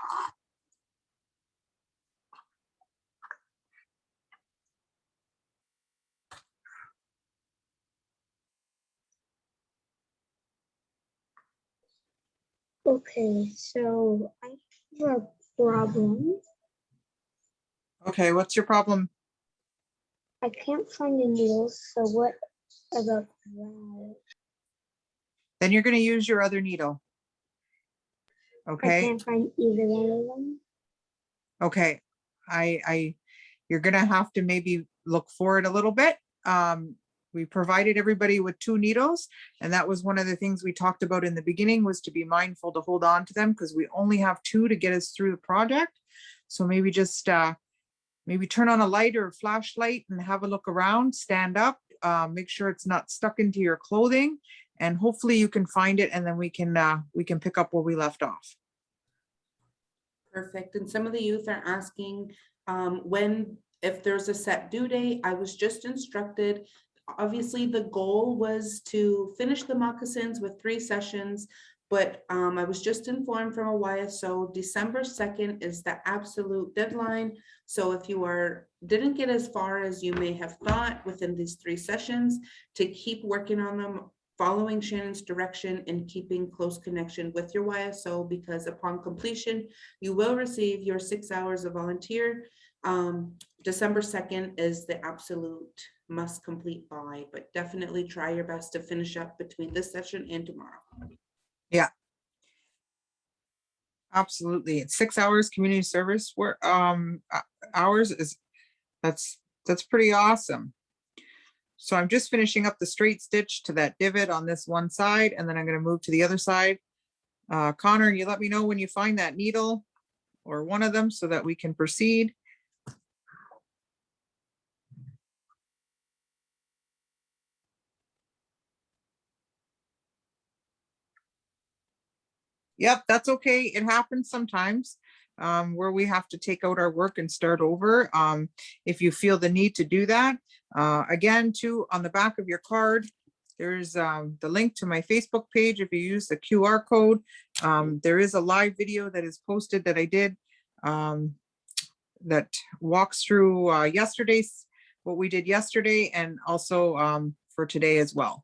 Okay, so I have a problem. Okay, what's your problem? I can't find the needles, so what about that? Then you're going to use your other needle. I Okay, can't find either one of them. okay. You're going to have to maybe look for it a little bit. We provided everybody with 2 needles, and that was one of the things we talked about in the beginning, was to be mindful to hold on to them because we only have 2 to get us through the project. So maybe just maybe turn on a light or a flashlight and have a look around, stand up, make sure it's not stuck into your clothing, and hopefully you can find it, and then we can pick up where we left off. Perfect. And some of the youth are asking if there's a set due date. I was just instructed. Obviously, the goal was to finish the moccasins with 3 sessions, but I was just informed from a YSO, December 2nd is the absolute deadline. So if you didn't get as far as you may have thought within these 3 sessions, to keep working on them, following Shannon's direction and keeping close connection with your YSO, because upon completion, you will receive your 6 hours of volunteer. December 2nd is the absolute must complete by, but definitely try your best to finish up between this session and tomorrow. Yeah. Absolutely. It's 6 hours community service where hours is that's pretty awesome. So I'm just finishing up the straight stitch to that divot on this one side, and then I'm going to move to the other side. Connor, you let me know when you find that needle or one of them so that we can proceed. Yep, that's okay. It happens sometimes where we have to take out our work and start over. If you feel the need to do that, again, too, on the back of your card, there's the link to my Facebook page. If you use the QR code, there is a live video that is posted that I did that walks through what we did yesterday, and also for today as well.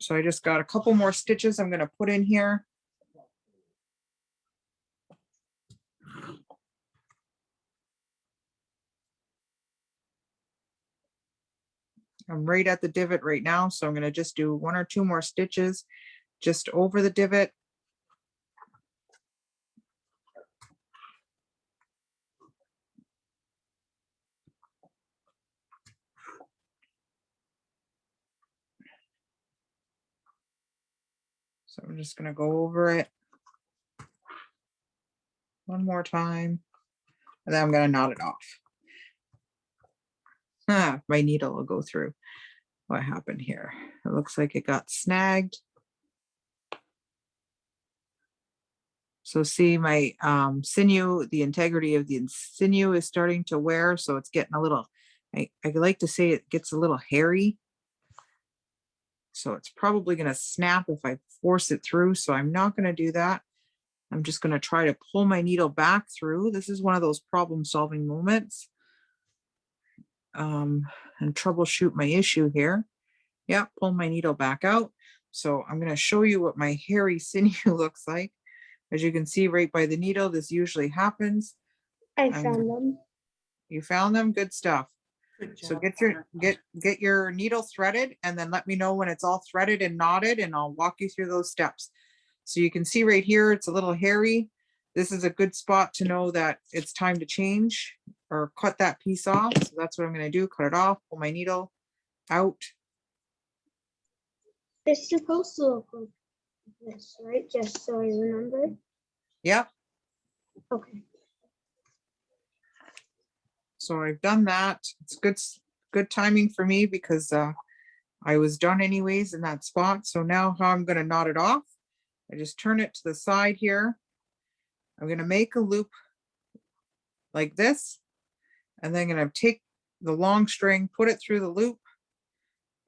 So I just got a couple more stitches I'm going to put in here. I'm right at the divot right now, so I'm going to just do 1 or 2 more stitches just over the divot. So I'm just going to go over it one more time, and then I'm going to knot it off. My needle will go through. What happened here? It looks like it got snagged. So see my sinew, the integrity of the sinew is starting to wear, so it's getting a little, I like to say it gets a little hairy. So it's probably going to snap if I force it through. So I'm not going to do that. I'm just going to try to pull my needle back through. This is one of those problem solving moments. And troubleshoot my issue here. Yeah, pull my needle back out. So I'm going to show you what my hairy sinew looks like. As you can see right by the needle, this usually happens. I found them. You found them? Good stuff. Good So job, get your needle threaded, and then let me know when it's all threaded and knotted, and I'll walk you through those steps. So you can see right here, it's a little hairy. This is a good spot to know that it's time to change or cut that piece off. So that's what I'm going to do. Cut it off, pull my needle out. It's supposed to look like this, right? Just so I remember. Yep. Okay. So I've done that. It's good timing for me because I was done anyways in that spot. So now how I'm going to knot it off, I just turn it to the side here. I'm going to make a loop like this, and then I'm going to take the long string, put it through the loop,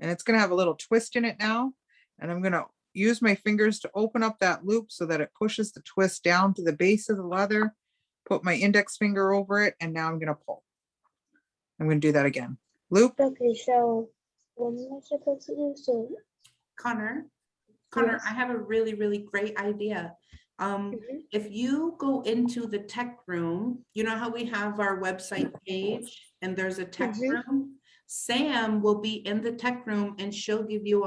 and it's gonna have a little twist in it now. And I'm gonna use my fingers to open up that loop so that it pushes the twist down to the base of the leather, put my index finger over it, and now I'm gonna pull. I'm gonna do that again. Loop. Okay, so what am I supposed to do? So, Connor, Yes. I have a really, really great idea. Mhm. If you go into the tech room, you know how we have our website page and there's a tech Mhm. room? Sam will be in the tech room and she'll give you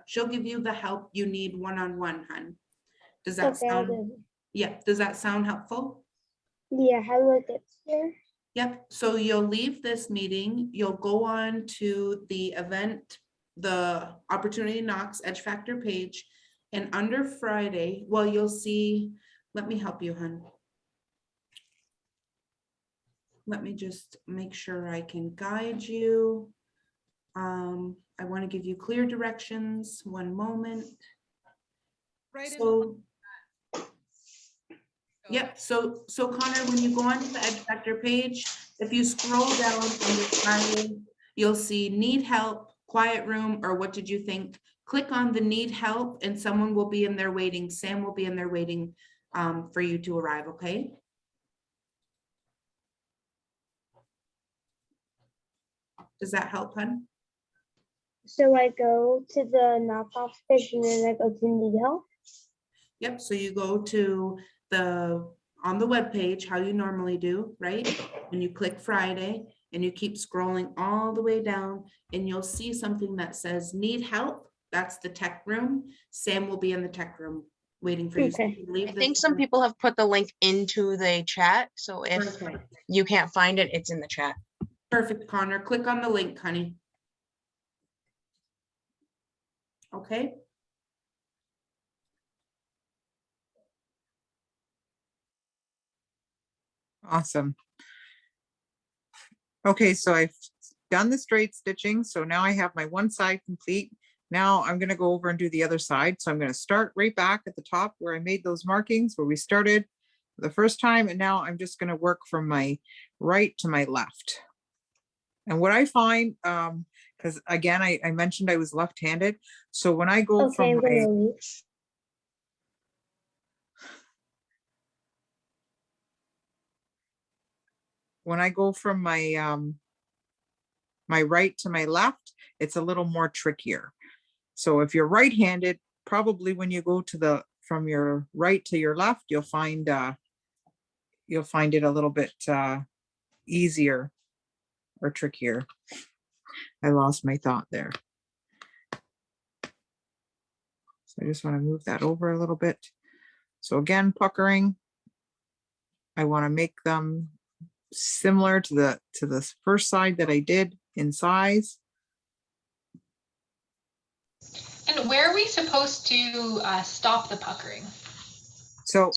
she'll give you the help you need one-on-one, hun. Does that Okay, I'll sound, do it. yeah, does that sound helpful? Yeah, how do I get there? Yep, so you'll leave this meeting, you'll go on to the event, the Opportunity Knocks Edge Factor page, and under Friday, well, you'll see, let me help you, hun. Let me just make sure I can guide you. I want to give you clear directions, one moment. Right in the. So, yep, so Connor, when you go onto the Edge Factor page, if you scroll down under Friday, you'll see need help, quiet room, or what did you think? Click on the need help and someone will be in there waiting. Sam will be in there waiting for you to arrive, okay? Does that help, hun? So I go to the knockoff page and then I go to need help. Yep, so you go to on the web page, how you normally do, right? And you click Friday and you keep scrolling all the way down and you'll see something that says need help. That's the tech room. Sam will be in the tech room waiting for you. So Okay. you can leave I this think some room. people have put the link into the chat, so if Perfect. you can't find it, it's in the chat. Perfect, Connor. Click on the link, honey. Okay. Awesome. Okay, so I've done the straight stitching. So now I have my one side complete. Now I'm gonna go over and do the other side. So I'm gonna start right back at the top where I made those markings where we started the first time. And now I'm just gonna work from my right to my left. And what I find, because again, I mentioned I was left-handed. So when I go Okay, from I'm my, gonna leave. when I go from my right to my left, it's a little more trickier. So if you're right-handed, probably when you go to the, from your right to your left, you'll find it a little bit easier or trickier. I lost my thought there. So I just want to move that over a little bit. So again, puckering, I want to make them similar to the first side that I did in size. And where are we supposed to stop the puckering? So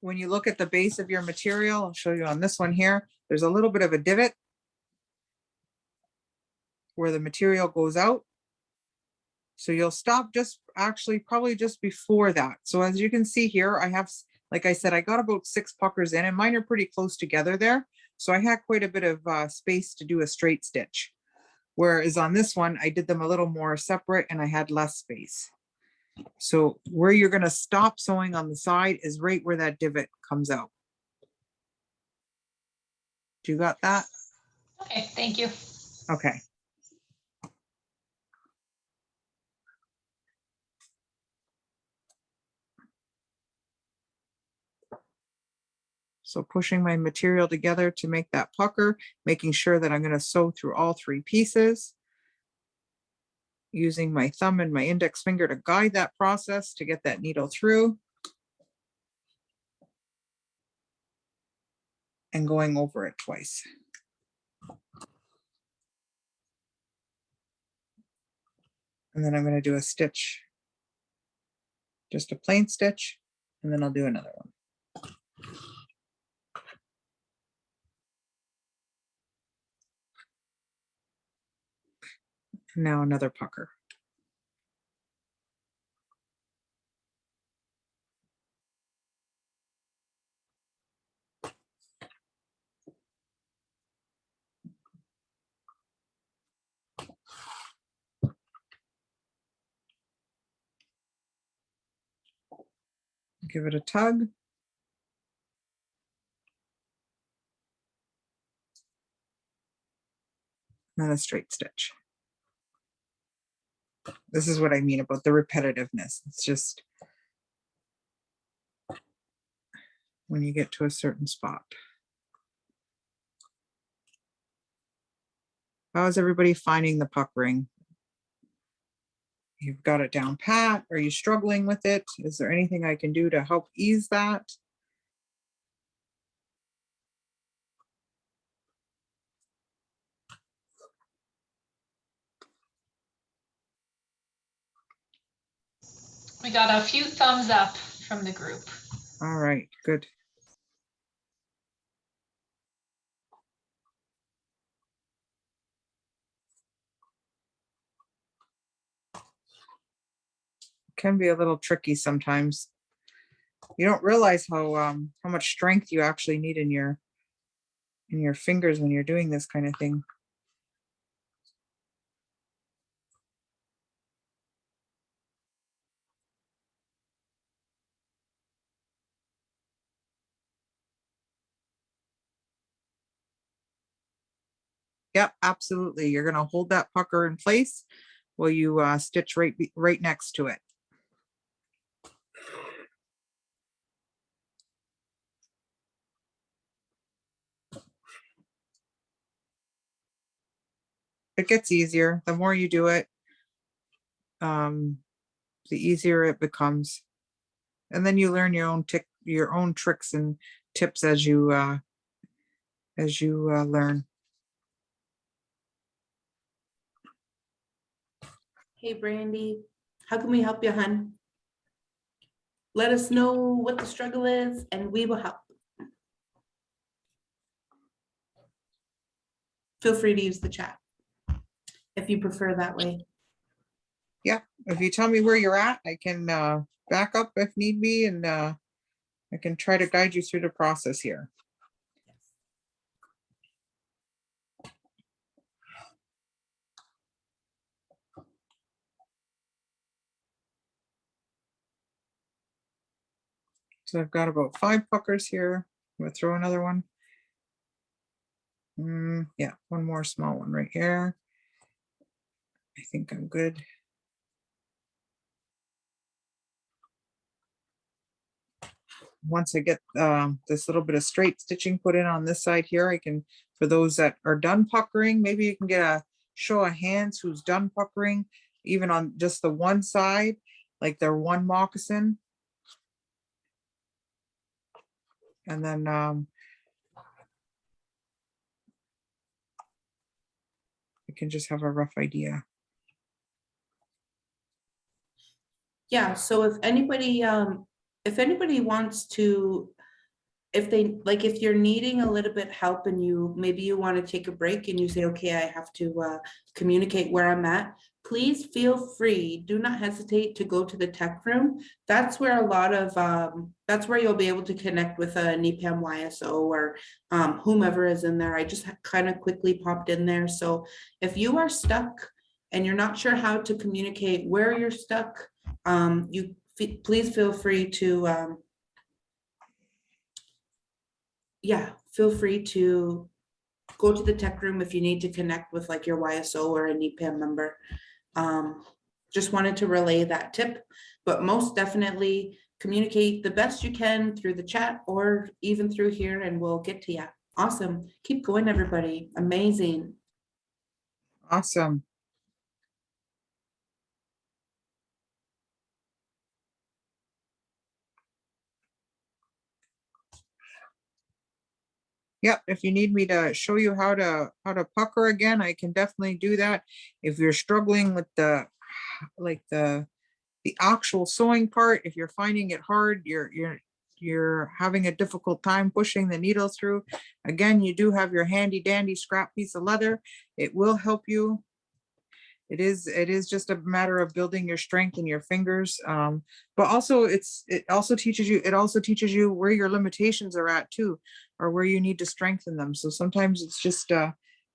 when you look at the base of your material, I'll show you on this one here, there's a little bit of a divot where the material goes out. So you'll stop just actually probably just before that. So as you can see here, I have, like I said, I got about 6 puckers in and mine are pretty close together there. So I had quite a bit of space to do a straight stitch. Whereas on this one, I did them a little more separate and I had less space. So where you're going to stop sewing on the side is right where that divot comes out. Do you got that? Okay, thank you. Okay. So pushing my material together to make that pucker, making sure that I'm going to sew through all 3 pieces. Using my thumb and my index finger to guide that process to get that needle through. And going over it twice. And then I'm going to do a stitch, just a plain stitch, and then I'll do another one. Now another pucker. Give it a tug. And then a straight stitch. This is what I mean about the repetitiveness. It's just when you get to a certain spot. How is everybody finding the puckering? You've got it down pat. Are you struggling with it? Is there anything I can do to help ease that? We got a few thumbs up from the group. All right, good. Can be a little tricky sometimes. You don't realize how much strength you actually need in your fingers when you're doing this kind of thing. Yep, absolutely. You're gonna hold that pucker in place while you stitch right next to it. It gets easier. The more you do it, the easier it becomes. And then you learn your own tricks and tips as you learn. Hey, Brandy, how can we help you, hun? Let us know what the struggle is and we will help. Feel free to use the chat if you prefer that way. Yeah, if you tell me where you're at, I can back up if need be, and I can try to guide you through the process here. So I've got about 5 puckers here. I'm gonna throw another one. Yeah, one more small one right here. I think I'm good. Once I get this little bit of straight stitching put in on this side here, I can, for those that are done puckering, maybe you can get a show of hands who's done puckering, even on just the one side, like their one moccasin. And then you can just have a rough idea. Yeah, so if anybody wants to, if you're needing a little bit help and maybe you want to take a break and you say, okay, I have to communicate where I'm at, please feel free. Do not hesitate to go to the tech room. That's where that's where you'll be able to connect with a NEPAM YSO or whomever is in there. I just kind of quickly popped in there. So if you are stuck and you're not sure how to communicate where you're stuck, please feel free to feel free to go to the tech room if you need to connect with like your YSO or a NEPAM member. Just wanted to relay that tip, but most definitely communicate the best you can through the chat or even through here and we'll get to you. Awesome. Keep going, everybody. Amazing. Awesome. Yep, if you need me to show you how to pucker again, I can definitely do that. If you're struggling with the actual sewing part, if you're finding it hard, you're having a difficult time pushing the needle through, again, you do have your handy dandy scrap piece of leather. It will help you. It is just a matter of building your strength in your fingers, but also it also teaches you where your limitations are at too, or where you need to strengthen them. So sometimes it's just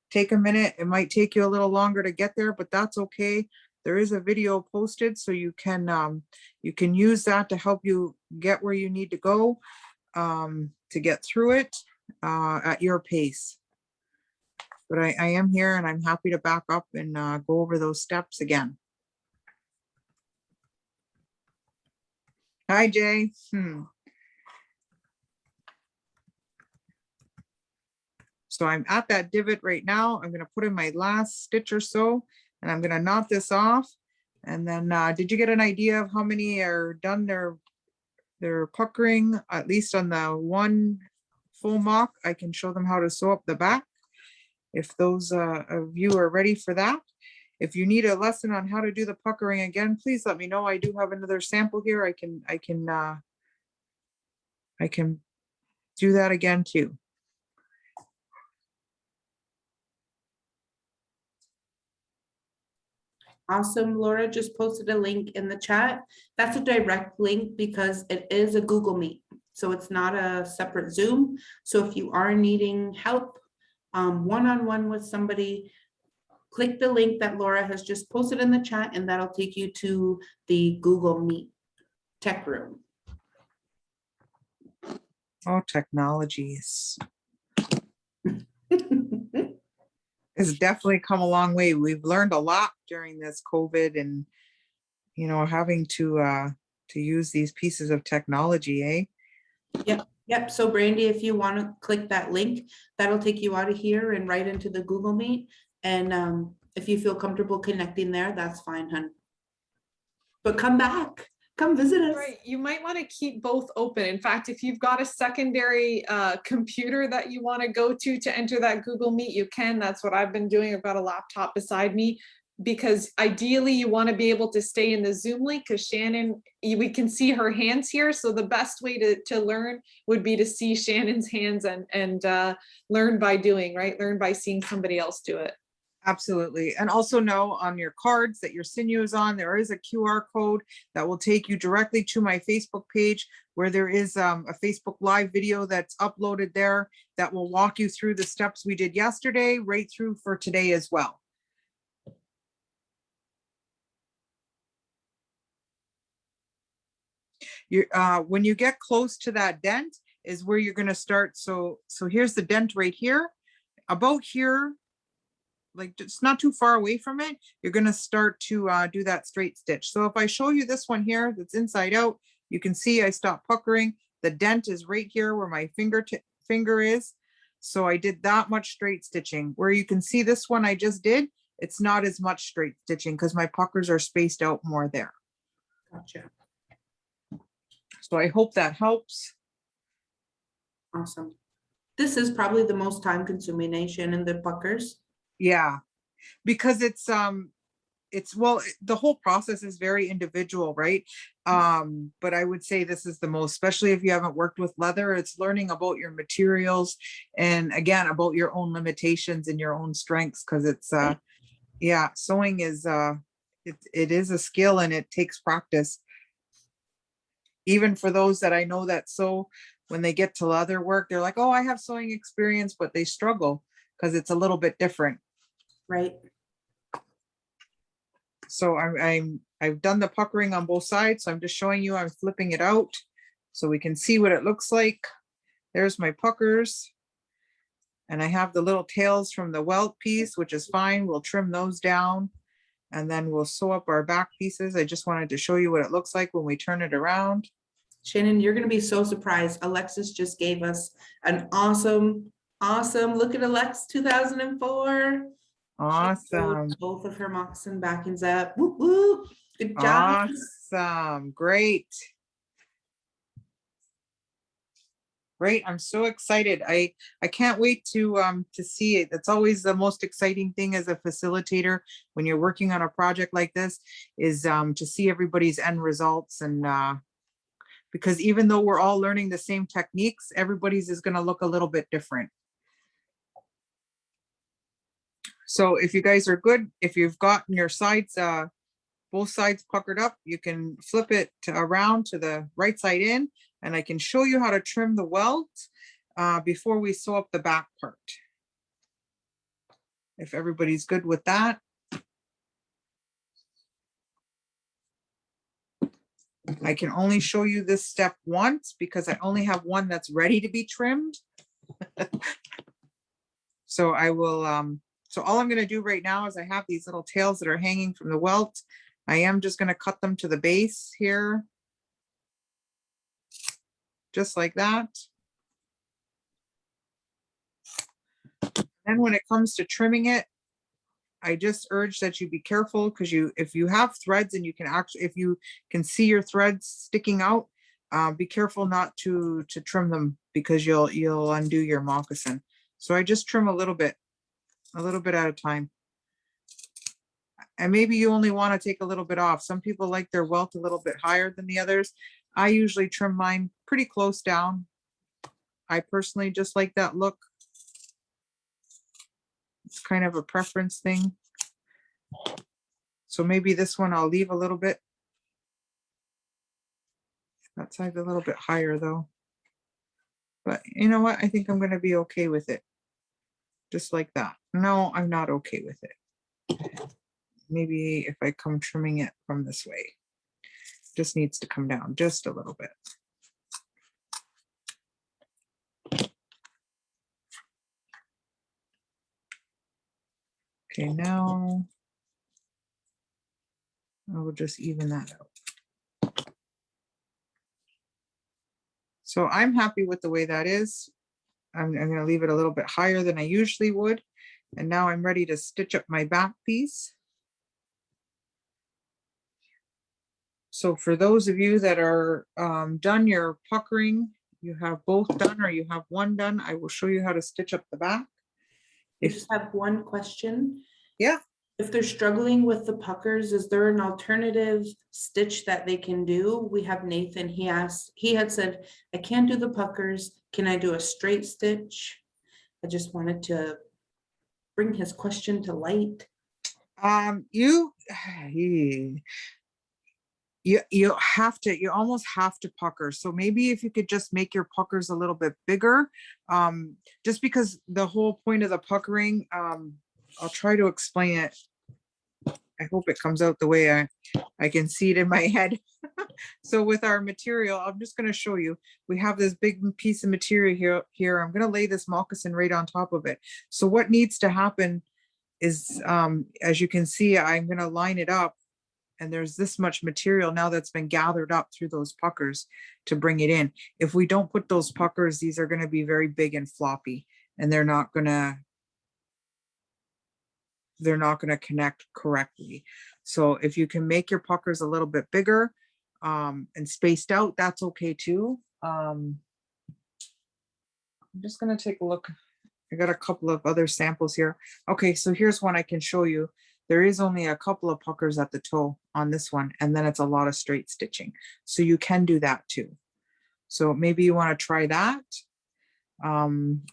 take a minute. It might take you a little longer to get there, but that's okay. there is a video posted, so you can use that to help you get where you need to go, to get through it at your pace. But I am here and I'm happy to back up and go over those steps again. Hi, Jay. So I'm at that divot right now. I'm gonna put in my last stitch or so, and I'm gonna knot this off. And then, did you get an idea of how many are done their puckering, at least on the one full mock? I can show them how to sew up the back, if those of you are ready for that. If you need a lesson on how to do the puckering again, please let me know. I do have another sample here. I can do that again too. Awesome. Laura just posted a link in the chat. That's a direct link because it is a Google Meet. So it's not a separate Zoom. So if you are needing help one-on-one with somebody, click the link that Laura has just posted in the chat, and that'll take you to the Google Meet tech room. Oh, technologies. It's definitely come a long way. We've learned a lot during this COVID, and having to use these pieces of technology, eh? Yep. So Brandy, if you want to click that link, that'll take you out of here and right into the Google Meet. And if you feel comfortable connecting there, that's fine, hun. But come back. Come visit us. Right, you might want to keep both open. In fact, if you've got a secondary computer that you want to go to enter that Google Meet, you can. That's what I've been doing. I've got a laptop beside me, because ideally you want to be able to stay in the Zoom link, because Shannon, we can see her hands here. So the best way to learn would be to see Shannon's hands and learn by doing, right? Learn by seeing somebody else do it. Absolutely. And also know on your cards that your sinew is on, there is a QR code that will take you directly to my Facebook page, where there is a Facebook Live video that's uploaded there that will walk you through the steps we did yesterday, right through for today as well. When you get close to that dent is where you're going to start. So here's the dent right here. About here, like it's not too far away from it, you're going to start to do that straight stitch. So if I show you this one here that's inside out, you can see I stopped puckering. The dent is right here where my finger is. So I did that much straight stitching. Where you can see this one I just did, it's not as much straight stitching because my puckers are spaced out more there. Gotcha. So I hope that helps. Awesome. This is probably the most time consuming, Shannon, the puckers. Yeah, because it's well, the whole process is very individual, right? But I would say this is the most, especially if you haven't worked with leather, it's learning about your materials and again, about your own limitations and your own strengths. Cause it's, yeah, sewing is, it is a skill and it takes practice. Even for those that I know that sew, when they get to leather work, they're like, oh, I have sewing experience, but they struggle because it's a little bit different. Right. So I've done the puckering on both sides. So I'm just showing you, I'm flipping it out so we can see what it looks like. There's my puckers. And I have the little tails from the welt piece, which is fine. We'll trim those down and then we'll sew up our back pieces. I just wanted to show you what it looks like when we turn it around. Shannon, you're going to be so surprised. Alexis just gave us an awesome, look at Alex 2004. Awesome. Both of her moccasin backings up. Woo, woo. Good job. Awesome. Great. Great. I'm so excited. I can't wait to see it. That's always the most exciting thing as a facilitator when you're working on a project like this is to see everybody's end results. And because even though we're all learning the same techniques, everybody's is going to look a little bit different. So if you guys are good, if you've gotten your sides, both sides puckered up, you can flip it around to the right side in, and I can show you how to trim the welt before we sew up the back part. If everybody's good with that. I can only show you this step once because I only have one that's ready to be trimmed. So I will, so all I'm gonna do right now is I have these little tails that are hanging from the welt. I am just gonna cut them to the base here. Just like that. Then when it comes to trimming it, I just urge that you be careful because if you have threads and you can actually, if you can see your threads sticking out, be careful not to trim them because you'll undo your moccasin. So I just trim a little bit at a time. And maybe you only want to take a little bit off. Some people like their welt a little bit higher than the others. I usually trim mine pretty close down. I personally just like that look. It's kind of a preference thing. So maybe this one I'll leave a little bit. That side's a little bit higher though. But you know what? I think I'm going to be okay with it. Just like that. No, I'm not okay with it. Maybe if I come trimming it from this way, just needs to come down just a little bit. Okay, now I will just even that out. So I'm happy with the way that is. I'm going to leave it a little bit higher than I usually would. And now I'm ready to stitch up my back piece. So for those of you that are done your puckering, you have both done or you have one done, I will show you how to stitch up the back. I just have one question. Yeah. If they're struggling with the puckers, is there an alternative stitch that they can do? We have Nathan, he had said, I can't do the puckers. Can I do a straight stitch? I just wanted to bring his question to light. You almost have to pucker. So maybe if you could just make your puckers a little bit bigger, just because the whole point of the puckering, I'll try to explain it. I hope it comes out the way I can see it in my head. So with our material, I'm just going to show you, we have this big piece of material here. I'm going to lay this moccasin right on top of it. So what needs to happen is, as you can see, I'm going to line it up. And there's this much material now that's been gathered up through those puckers to bring it in. If we don't put those puckers, these are going to be very big and floppy, and they're not going to connect correctly. So if you can make your puckers a little bit bigger and spaced out, that's okay too. I'm just going to take a look. I got a couple of other samples here. Okay, so here's one I can show you. There is only a couple of puckers at the toe on this one, and then it's a lot of straight stitching. So you can do that too. So maybe you want to try that.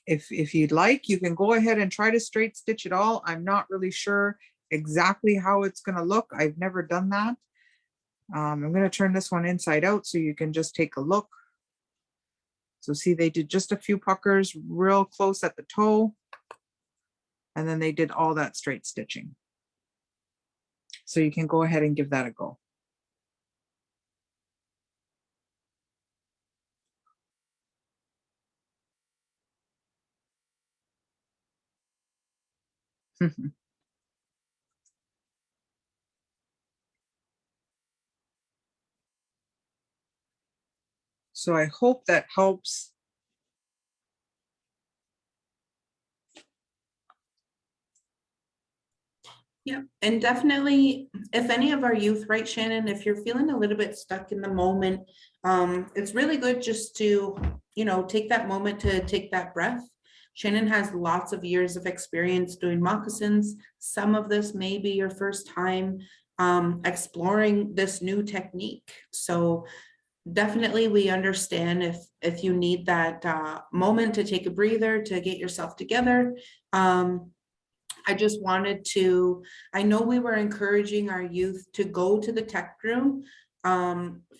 If you'd like, you can go ahead and try to straight stitch it all. I'm not really sure exactly how it's going to look. I've never done that. I'm going to turn this one inside out so you can just take a look. So see, they did just a few puckers real close at the toe, and then they did all that straight stitching. So you can go ahead and give that a go. So I hope that helps. Yeah, and definitely, if any of our youth, right, Shannon, if you're feeling a little bit stuck in the moment, it's really good just to, take that moment to take that breath. Shannon has lots of years of experience doing moccasins. Some of this may be your first time exploring this new technique. So definitely we understand if you need that moment to take a breather, to get yourself together. I just wanted to, I know we were encouraging our youth to go to the tech room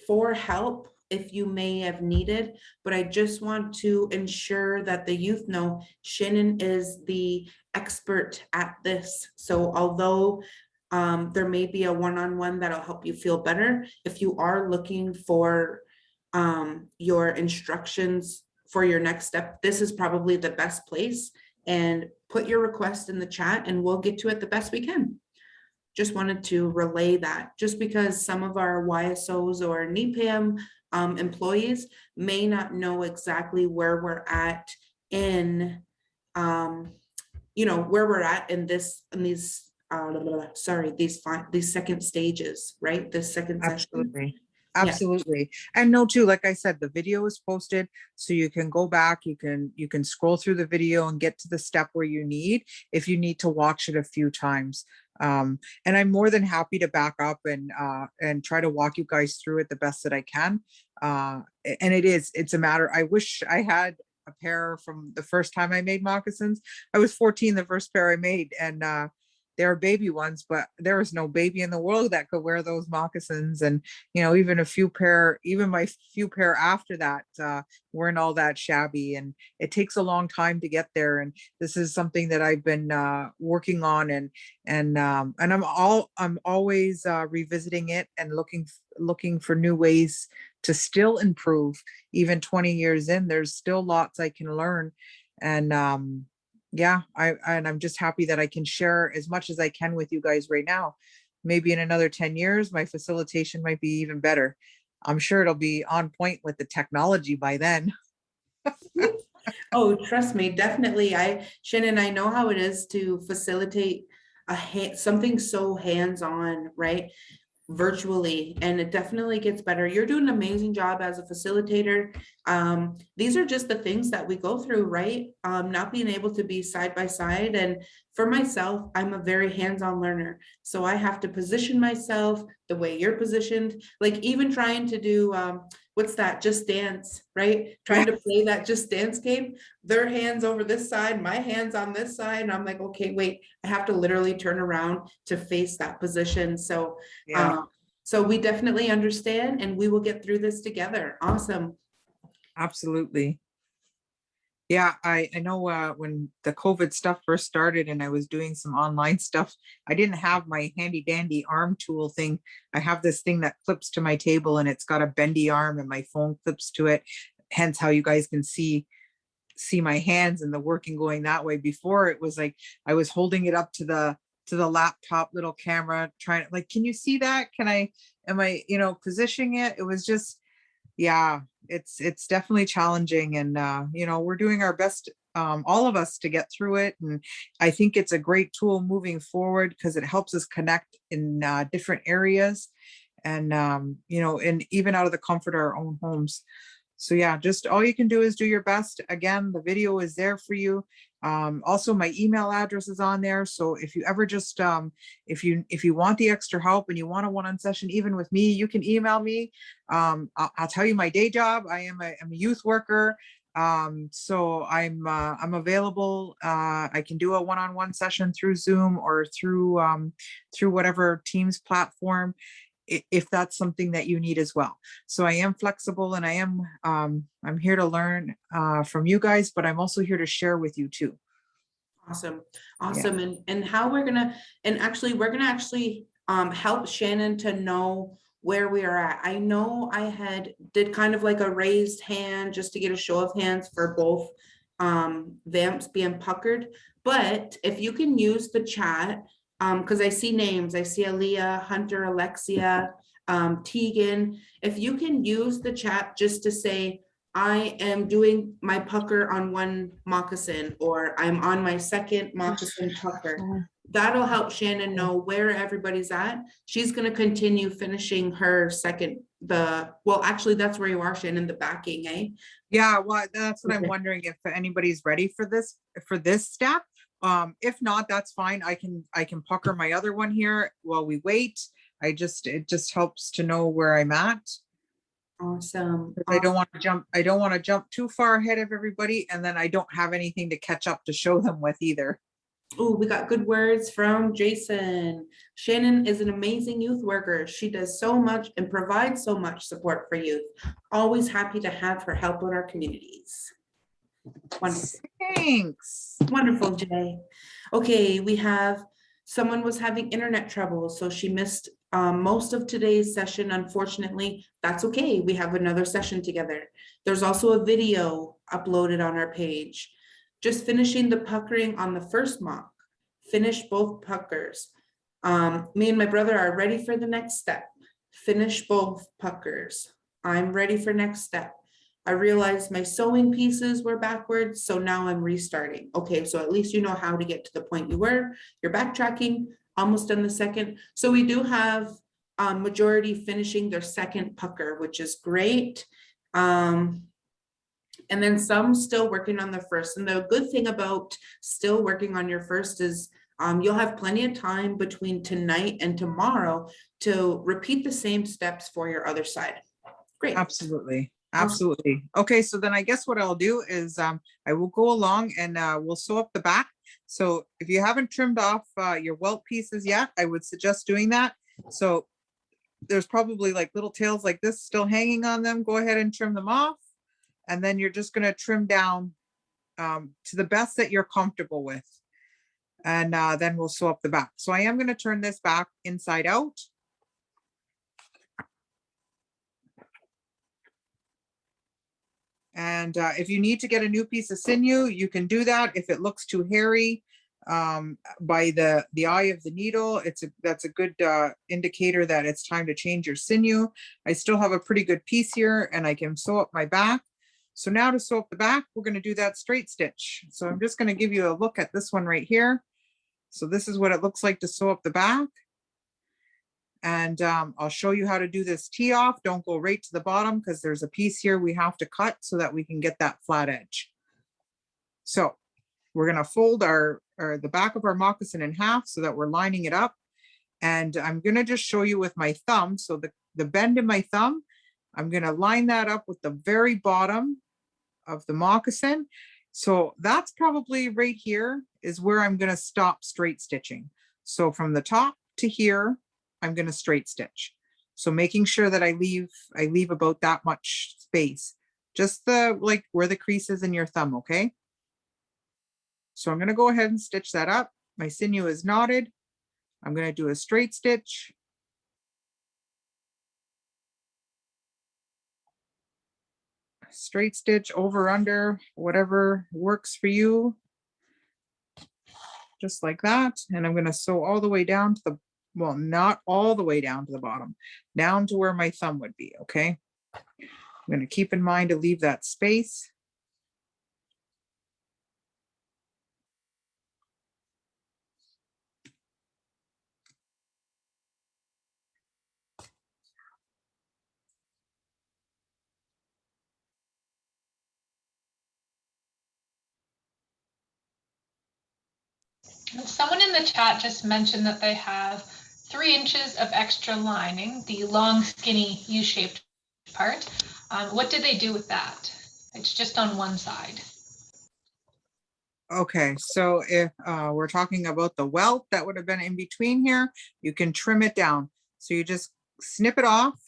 for help if you may have needed, but I just want to ensure that the youth know Shannon is the expert at this. So although There may be a one-on-one that'll help you feel better. If you are looking for your instructions for your next step, this is probably the best place. And put your request in the chat and we'll get to it the best we can. Just wanted to relay that, just because some of our YSOs or NEPAM employees may not know exactly where we're at in, where we're at in these second stages, right? This second session. Absolutely. Yeah. Absolutely. And no, too, like I said, the video is posted, so you can go back, you can scroll through the video and get to the step where you need, if you need to watch it a few times. And I'm more than happy to back up and try to walk you guys through it the best that I can. And it's a matter, I wish I had a pair from the first time I made moccasins. I was 14 the first pair I made, and they're baby ones, but there is no baby in the world that could wear those moccasins. And, even my few pair after that weren't all that shabby, and it takes a long time to get there. And this is something that I've been working on, and I'm always revisiting it and looking for new ways to still improve. Even 20 years in, there's still lots I can learn. And yeah, I'm just happy that I can share as much as I can with you guys right now. Maybe in another 10 years, my facilitation might be even better. I'm sure it'll be on point with the technology by then. Oh, trust me, definitely. Shannon, I know how it is to facilitate something so hands-on, right? Virtually, and it definitely gets better. You're doing an amazing job as a facilitator. These are just the things that we go through, right? Not being able to be side by side. And for myself, I'm a very hands-on learner, so I have to position myself the way you're positioned. Like even trying to do what's that, Just Dance, right? Trying to play that Just Dance game, their hands over this side, my hands on this side, and I'm like, okay, wait, I have to literally turn around to face that position. So Yeah, so we definitely understand, and we will get through this together. Awesome. absolutely. Yeah, I know when the COVID stuff first started and I was doing some online stuff, I didn't have my handy dandy arm tool thing. I have this thing that clips to my table, and it's got a bendy arm, and my phone clips to it. Hence how you guys can see my hands and the working going that way. Before, it was like I was holding it up to the laptop little camera, trying to, like, can you see that? Am I positioning it? It was just, yeah, it's definitely challenging. And we're doing our best, all of us, to get through it. And I think it's a great tool moving forward, because it helps us connect in different areas, and and even out of the comfort of our own homes. So yeah, just all you can do is do your best. Again, the video is there for you. Also, my email address is on there. So if you ever just, if you want the extra help and you want a one-on session, even with me, you can email me. I'll tell you my day job. I'm a youth worker. So I'm available. I can do a one-on-one session through Zoom or through whatever Teams platform, if that's something that you need as well. So I am flexible, and I'm here to learn from you guys, but I'm also here to share with you too. Awesome. And how we're gonna help Shannon to know where we are at. I know I did kind of like a raised hand just to get a show of hands for both vamps being puckered, but if you can use the chat, because I see names, I see Aaliyah, Hunter, Alexia, Tegan. If you can use the chat just to say, I am doing my pucker on one moccasin, or I'm on my second moccasin pucker, that'll help Shannon know where everybody's at. She's going to continue finishing her second, actually that's where you are, Shannon, the backing, eh? Yeah, well, that's what I'm Okay. wondering, if anybody's ready for this step. If not, that's fine. I can pucker my other one here while we wait. It just helps to know where I'm at. Awesome. I don't want to jump too far ahead of everybody, and then I don't have anything to catch up to show them with either. Oh, we got good words from Jason. Shannon is an amazing youth worker. She does so much and provides so much support for youth. Always happy to have her help in our communities. Wonderful. Thanks. Wonderful, Jay. Okay, we have Someone was having internet trouble, so she missed most of today's session. Unfortunately, that's okay. We have another session together. There's also a video uploaded on our page. Just finishing the puckering on the first mock. Finish both puckers. Me and my brother are ready for the next step. Finish both puckers. I'm ready for next step. I realized my sewing pieces were backwards, so now I'm restarting. Okay, so at least you know how to get to the point you were. You're backtracking, almost done the second. So we do have majority finishing their second pucker, which is great. And then some still working on the first. And the good thing about still working on your first is you'll have plenty of time between tonight and tomorrow to repeat the same steps for your other side. Great. Absolutely. Absolutely. Okay, so then I guess what I'll do is I will go along and we'll sew up the back. So if you haven't trimmed off your welt pieces yet, I would suggest doing that. So there's probably like little tails like this still hanging on them. Go ahead and trim them off. And then you're just going to trim down to the best that you're comfortable with. And then we'll sew up the back. So I am going to turn this back inside out. And if you need to get a new piece of sinew, you can do that. If it looks too hairy by the eye of the needle, that's a good indicator that it's time to change your sinew. I still have a pretty good piece here and I can sew up my back. So now to sew up the back, we're going to do that straight stitch. So I'm just going to give you a look at this one right here. So this is what it looks like to sew up the back. And I'll show you how to do this tee off. Don't go right to the bottom because there's a piece here we have to cut so that we can get that flat edge. So we're going to fold the back of our moccasin in half so that we're lining it up. And I'm going to just show you with my thumb. So the bend in my thumb, I'm going to line that up with the very bottom of the moccasin. So that's probably right here is where I'm going to stop straight stitching. So from the top to here, I'm going to straight stitch. So making sure that I leave about that much space, just like where the crease is in your thumb. Okay. So I'm going to go ahead and stitch that up. My sinew is knotted. I'm going to do a straight stitch. Straight stitch over, under, whatever works for you. Just like that. And I'm going to sew all the way down to the, well, not all the way down to the bottom, down to where my thumb would be. Okay. I'm going to keep in mind to leave that space. Someone in the chat just mentioned that they have 3 inches of extra lining, the long, skinny U-shaped part. What did they do with that? It's just on one side. Okay, so if we're talking about the welt that would have been in between here, you can trim it down. So you just snip it off.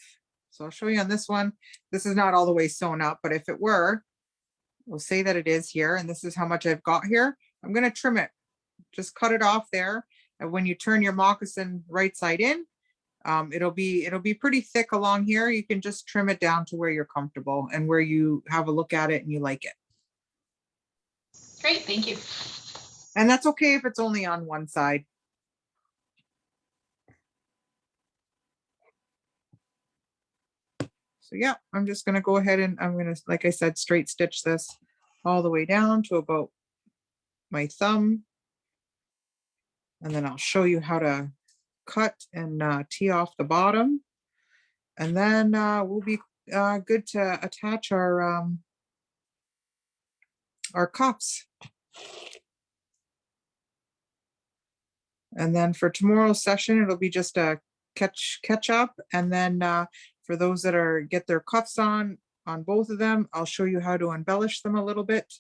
So I'll show you on this one. This is not all the way sewn up, but if it were, we'll say that it is here, and this is how much I've got here. I'm going to trim it. Just cut it off there. And when you turn your moccasin right side in, it'll be pretty thick along here. You can just trim it down to where you're comfortable and where you have a look at it and you like it. Great, thank you. And that's okay if it's only on one side. So yeah, I'm just going to go ahead and I'm going to, like I said, straight stitch this all the way down to about my thumb. And then I'll show you how to cut and tee off the bottom. And then we'll be good to attach our cuffs. And then for tomorrow's session, it'll be just a catch up. And then for those that get their cuffs on both of them, I'll show you how to embellish them a little bit.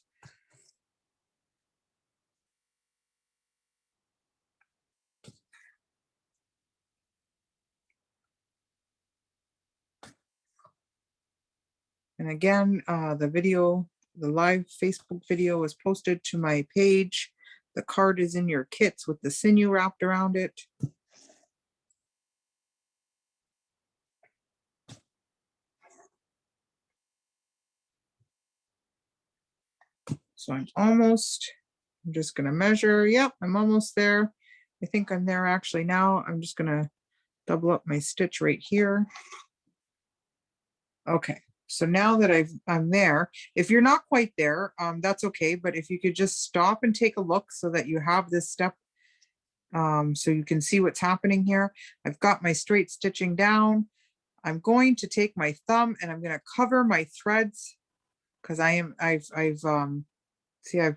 And again, the live Facebook video was posted to my page. The card is in your kits with the sinew wrapped around it. So I'm just gonna measure. Yep, I'm almost there. I think I'm there actually now. I'm just gonna double up my stitch right here. Okay, so now that I'm there, if you're not quite there, that's okay. But if you could just stop and take a look so that you have this step, so you can see what's happening here. I've got my straight stitching down. I'm going to take my thumb and I'm going to cover my threads because I've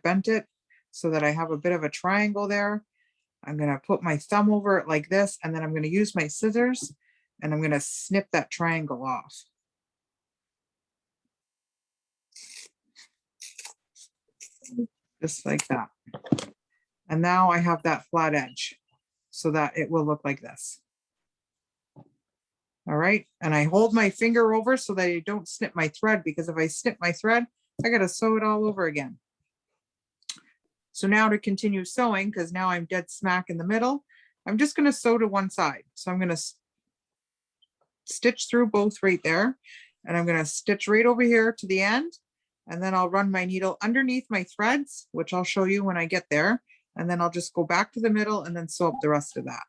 bent it so that I have a bit of a triangle there. I'm going to put my thumb over it like this, and then I'm going to use my scissors and I'm going to snip that triangle off. Just like that. And now I have that flat edge so that it will look like this. All right, and I hold my finger over so that I don't snip my thread, because if I snip my thread, I got to sew it all over again. So now to continue sewing, because now I'm dead smack in the middle, I'm just going to sew to one side. So I'm going to stitch through both right there, and I'm going to stitch right over here to the end, and then I'll run my needle underneath my threads, which I'll show you when I get there, and then I'll just go back to the middle and then sew up the rest of that.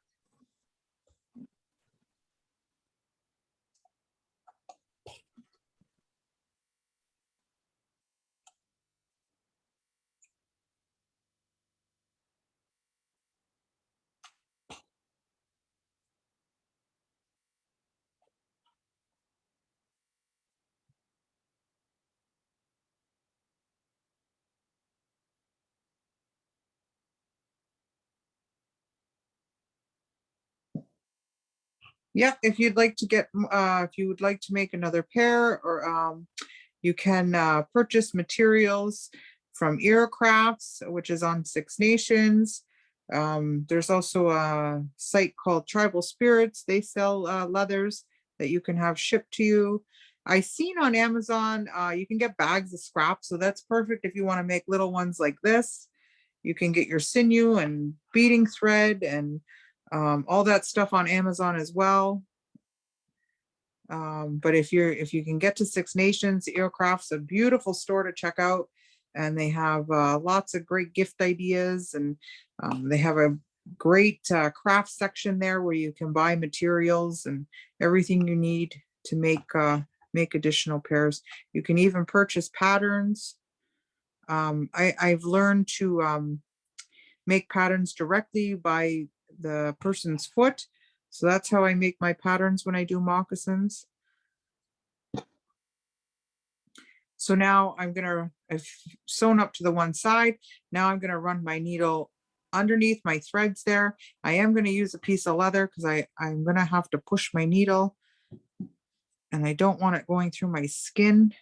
Yeah, if you'd like to get, if you would like to make another pair, or you can purchase materials from Crafts, which is on Six Nations. There's also a site called Tribal Spirits. They sell leathers that you can have shipped to you. I seen on Amazon, you can get bags of scraps, so that's perfect if you want to make little ones like this. You can get your sinew and beading thread and all that stuff on Amazon as well. But if you can get to Six Nations, Crafts a beautiful store to check out, and they have lots of great gift ideas, and they have a great craft section there where you can buy materials and everything you need to make additional pairs. You can even purchase patterns. I've learned to make patterns directly by the person's foot. So that's how I make my patterns when I do moccasins. So now I've sewn up to the one side. Now I'm gonna run my needle underneath my threads there. I am gonna use a piece of leather because I'm gonna have to push my needle, and I don't want it going through my skin.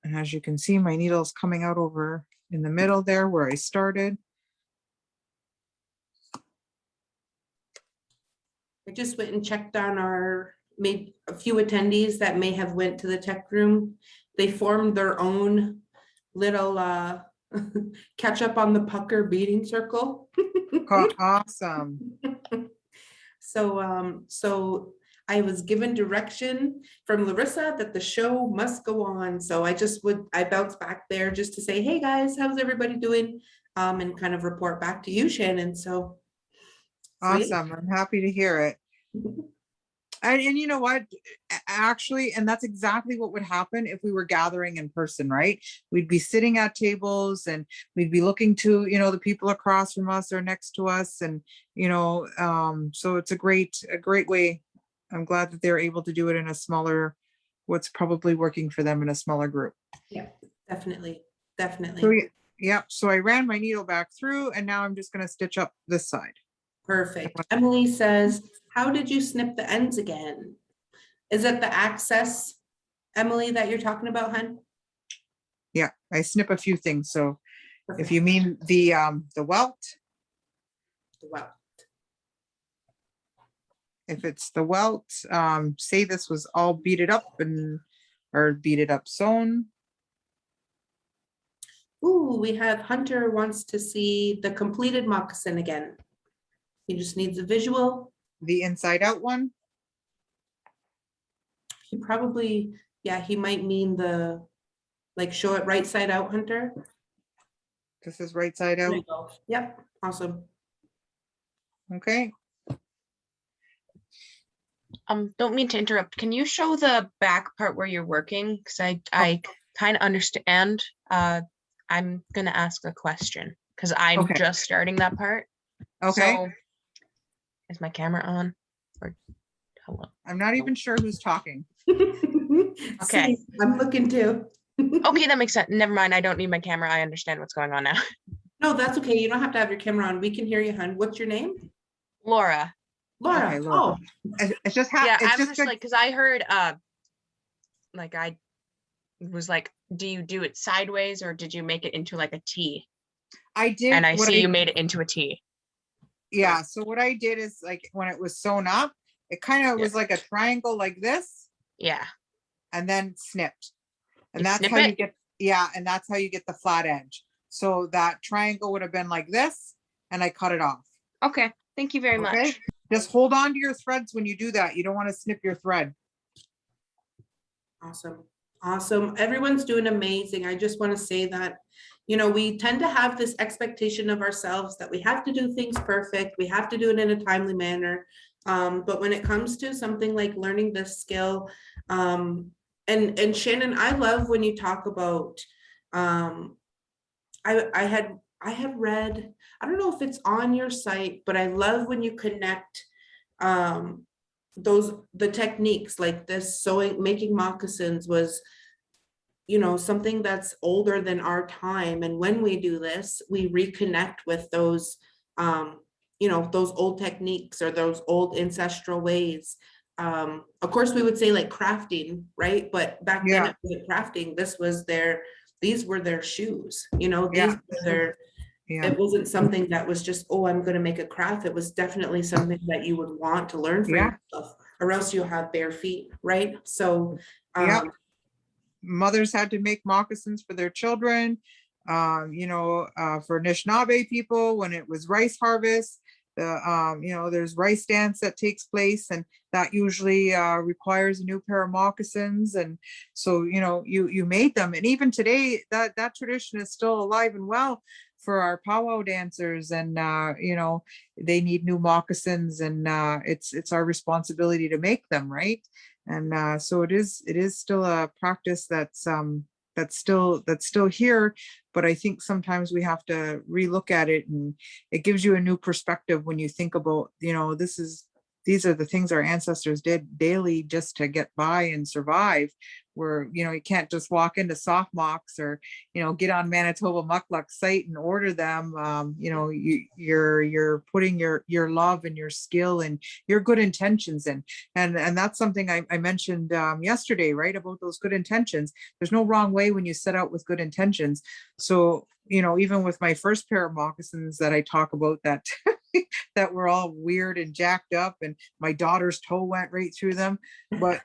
And as you can see, my needle is coming out over in the middle there where I started. I just went and checked on made a few attendees that may have went to the tech room. They formed their own little catch up on the pucker beading circle. Awesome. So I was given direction from Larissa that the show must go on. So I bounced back there just to say, hey guys, how's everybody doing? And kind of report back to you, Shannon. So yeah. Awesome. I'm happy to hear it. And you know what, actually, and that's exactly what would happen if we were gathering in person, right? We'd be sitting at tables and we'd be looking to, the people across from us or next to us. And, so it's a great way. I'm glad that they're able to do it in a smaller, what's probably working for them in a smaller group. Yeah, definitely. So, yeah, so I ran my needle back through, and now I'm just going to stitch up this side. Perfect. Emily says, how did you snip the ends again? Is it the access, Emily, that you're talking about, hun? Yeah, I snip a few things. So Perfect. if you mean the welt, if it's the welt, say this was all beaded up or beaded up sewn. Ooh, we have Hunter wants to see the completed moccasin again. He just needs a visual. The inside out one? He probably, yeah, he might mean the, like, show it right side out, Hunter. This is right side There out. you go. Yep, awesome. Okay. Don't mean to interrupt. Can you show the back part where you're working? Because I kind of understand. I'm gonna ask a question because I'm Okay. just starting that part. Okay. So, is my camera on? Or hello? I'm not even sure who's talking. Okay. See, I'm looking too. Okay, that makes sense. Never mind. I don't need my camera. I understand what's going on now. No, that's okay. You don't have to have your camera on. We can hear you, hun. What's your name? Laura. Laura. Okay, Laura. Oh, It's just Yeah, it's I'm just just good. like, because I heard like I was like, do you do it sideways or did you make it into like a T? I did. And I what see you made it into a T. Yeah. So what I did is like when it was sewn up, it kind of Yeah. was like a triangle like this, Yeah. and then snipped. And You that's snip how you it? get. Yeah, and that's how you get the flat edge. So that triangle would have been like this, and I cut it off. Okay. Thank you very Okay. much. Just hold on to your threads when you do that. You don't want to snip your thread. awesome. Awesome. Everyone's doing amazing. I just want to say that, you know, we tend to have this expectation of ourselves that we have to do things perfect. We have to do it in a timely manner. But when it comes to something like learning this skill, and Shannon, I love when you talk about, I had read, I don't know if it's on your site, but I love when you connect the techniques like this sewing, making moccasins was, you know, something that's older than our time. And when we do this, we reconnect with those, you know, those old techniques or those old ancestral ways. Of course, we would say like crafting, right? But back then Yeah. it wasn't crafting. These were their shoes, you know, these Yeah. were their, Yeah. it wasn't something that was just, oh, I'm going to make a craft. It was definitely something that you would want to learn for Yeah. yourself, or else you'll have bare feet, right? So, Yeah. Mothers had to make moccasins for their children. You know, for Anishinaabe people, when it was rice harvest, you know, there's rice dance that takes place, and that usually requires a new pair of moccasins. And so, you know, you made them, and even today, that tradition is still alive and well for our powwow dancers. And you know, they need new moccasins, and it's our responsibility to make them, right? And so it is still a practice that's still here. But I think sometimes we have to relook at it, and it gives you a new perspective when you think about, you know, these are the things our ancestors did daily just to get by and survive. Where, you know, you can't just walk into Soft Mocks or, you know, get on Manitoba Muckluck's site and order them. You know, you're putting your love and your skill and your good intentions in. And that's something I mentioned yesterday, right? About those good intentions. There's no wrong way when you set out with good intentions. So, you know, even with my first pair of moccasins that I talk about that that were all weird and jacked up, and my daughter's toe went right through them. But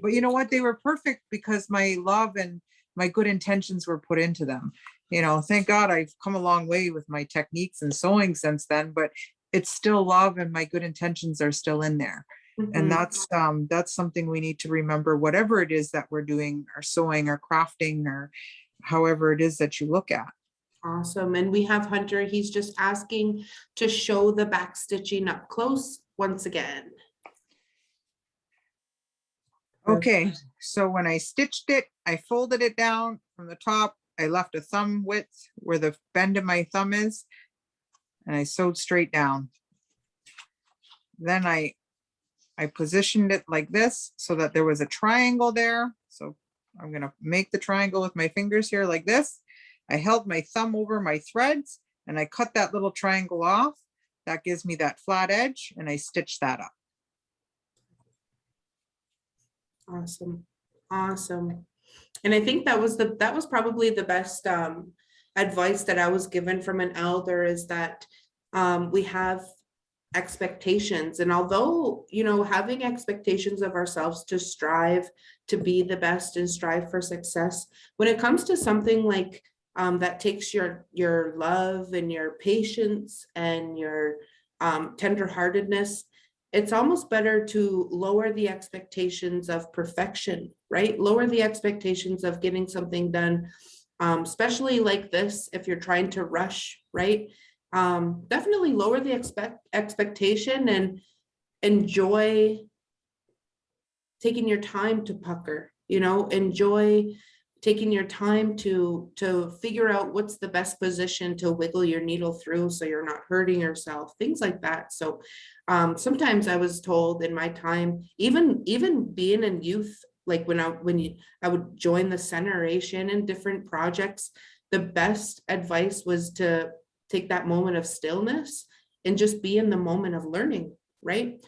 you know what? They were perfect because my love and my good intentions were put into them. You know, thank God I've come a long way with my techniques and sewing since then, but it's still love and my good intentions are still in there. And that's something we need to remember, whatever it is that we're doing, or sewing or crafting, or however it is that you look at. Awesome. And we have Hunter, he's just asking to show the back stitching up close once again. Okay, so when I stitched it, I folded it down from the top. I left a thumb width where the bend of my thumb is, and I sewed straight down. Then I positioned it like this so that there was a triangle there. So I'm gonna make the triangle with my fingers here like this. I held my thumb over my threads and I cut that little triangle off. That gives me that flat edge, and I stitched that up. Awesome. Awesome. And I think that was probably the best advice that I was given from an elder, is that we have expectations. And although, you know, having expectations of ourselves to strive to be the best and strive for success, when it comes to something like that takes your love and your patience and your tenderheartedness. It's almost better to lower the expectations of perfection, right? Lower the expectations of getting something done, especially like this, if you're trying to rush, right? Definitely lower the expectation and enjoy taking your time to pucker, enjoy taking your time to figure out what's the best position to wiggle your needle through so you're not hurting yourself, things like that. So sometimes I was told in my time, even being in youth, like when I would join the Centeration and different projects, the best advice was to take that moment of stillness and just be in the moment of learning, right?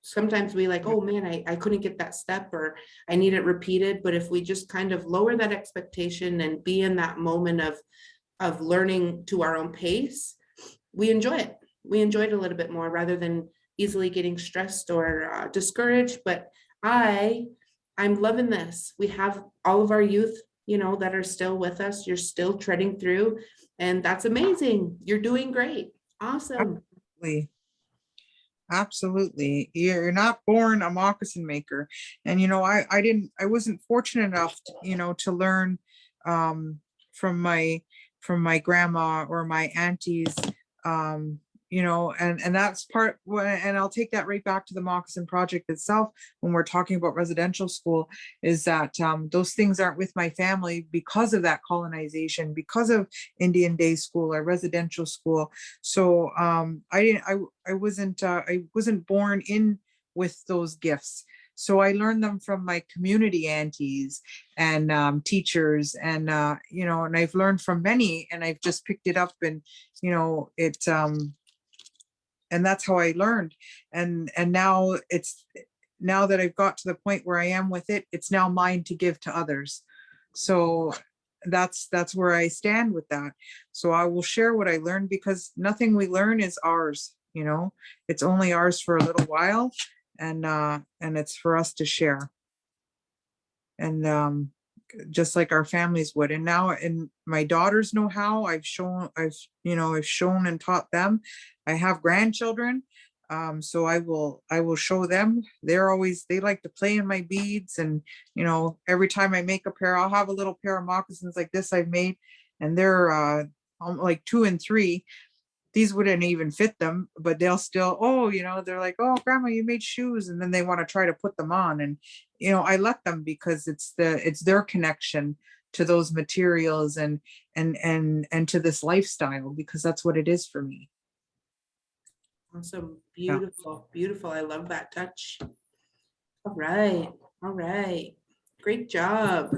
Sometimes we like, oh man, I couldn't get that step, or I need it repeated. But if we just kind of lower that expectation and be in that moment of learning to our own pace, we enjoy it. We enjoy it a little bit more rather than easily getting stressed or discouraged. But I'm loving this. We have all of our youth, that are still with us. You're still treading through, and that's amazing. You're doing great. Awesome. Absolutely. You're not born a moccasin maker. And, I wasn't fortunate enough, to learn from my grandma or my aunties, and that's part, and I'll take that right back to the moccasin project itself. When we're talking about residential school, is that those things aren't with my family because of that colonization, because of Indian day school or residential school. So I wasn't born in with those gifts. So I learned them from my community aunties and teachers, and and I've learned from many, and I've just picked it up, and and that's how I learned. And now now that I've got to the point where I am with it, it's now mine to give to others. So that's where I stand with that. So I will share what I learned, because nothing we learn is ours, it's only ours for a little while, and it's for us to share. And just like our families would. And now, and my daughters know how. I've shown and taught them. I have grandchildren, so I will show them. They like to play in my beads, and every time I make a pair, I'll have a little pair of moccasins like this I've made, and they're like 2 and 3. These wouldn't even fit them, but they'll still, they're like, oh, grandma, you made shoes. And then they want to try to put them on. And, I let them, because it's their connection to those materials and to this lifestyle, because that's what it is for me. Awesome. Beautiful. Beautiful. I love that touch. All right. All right. Great job.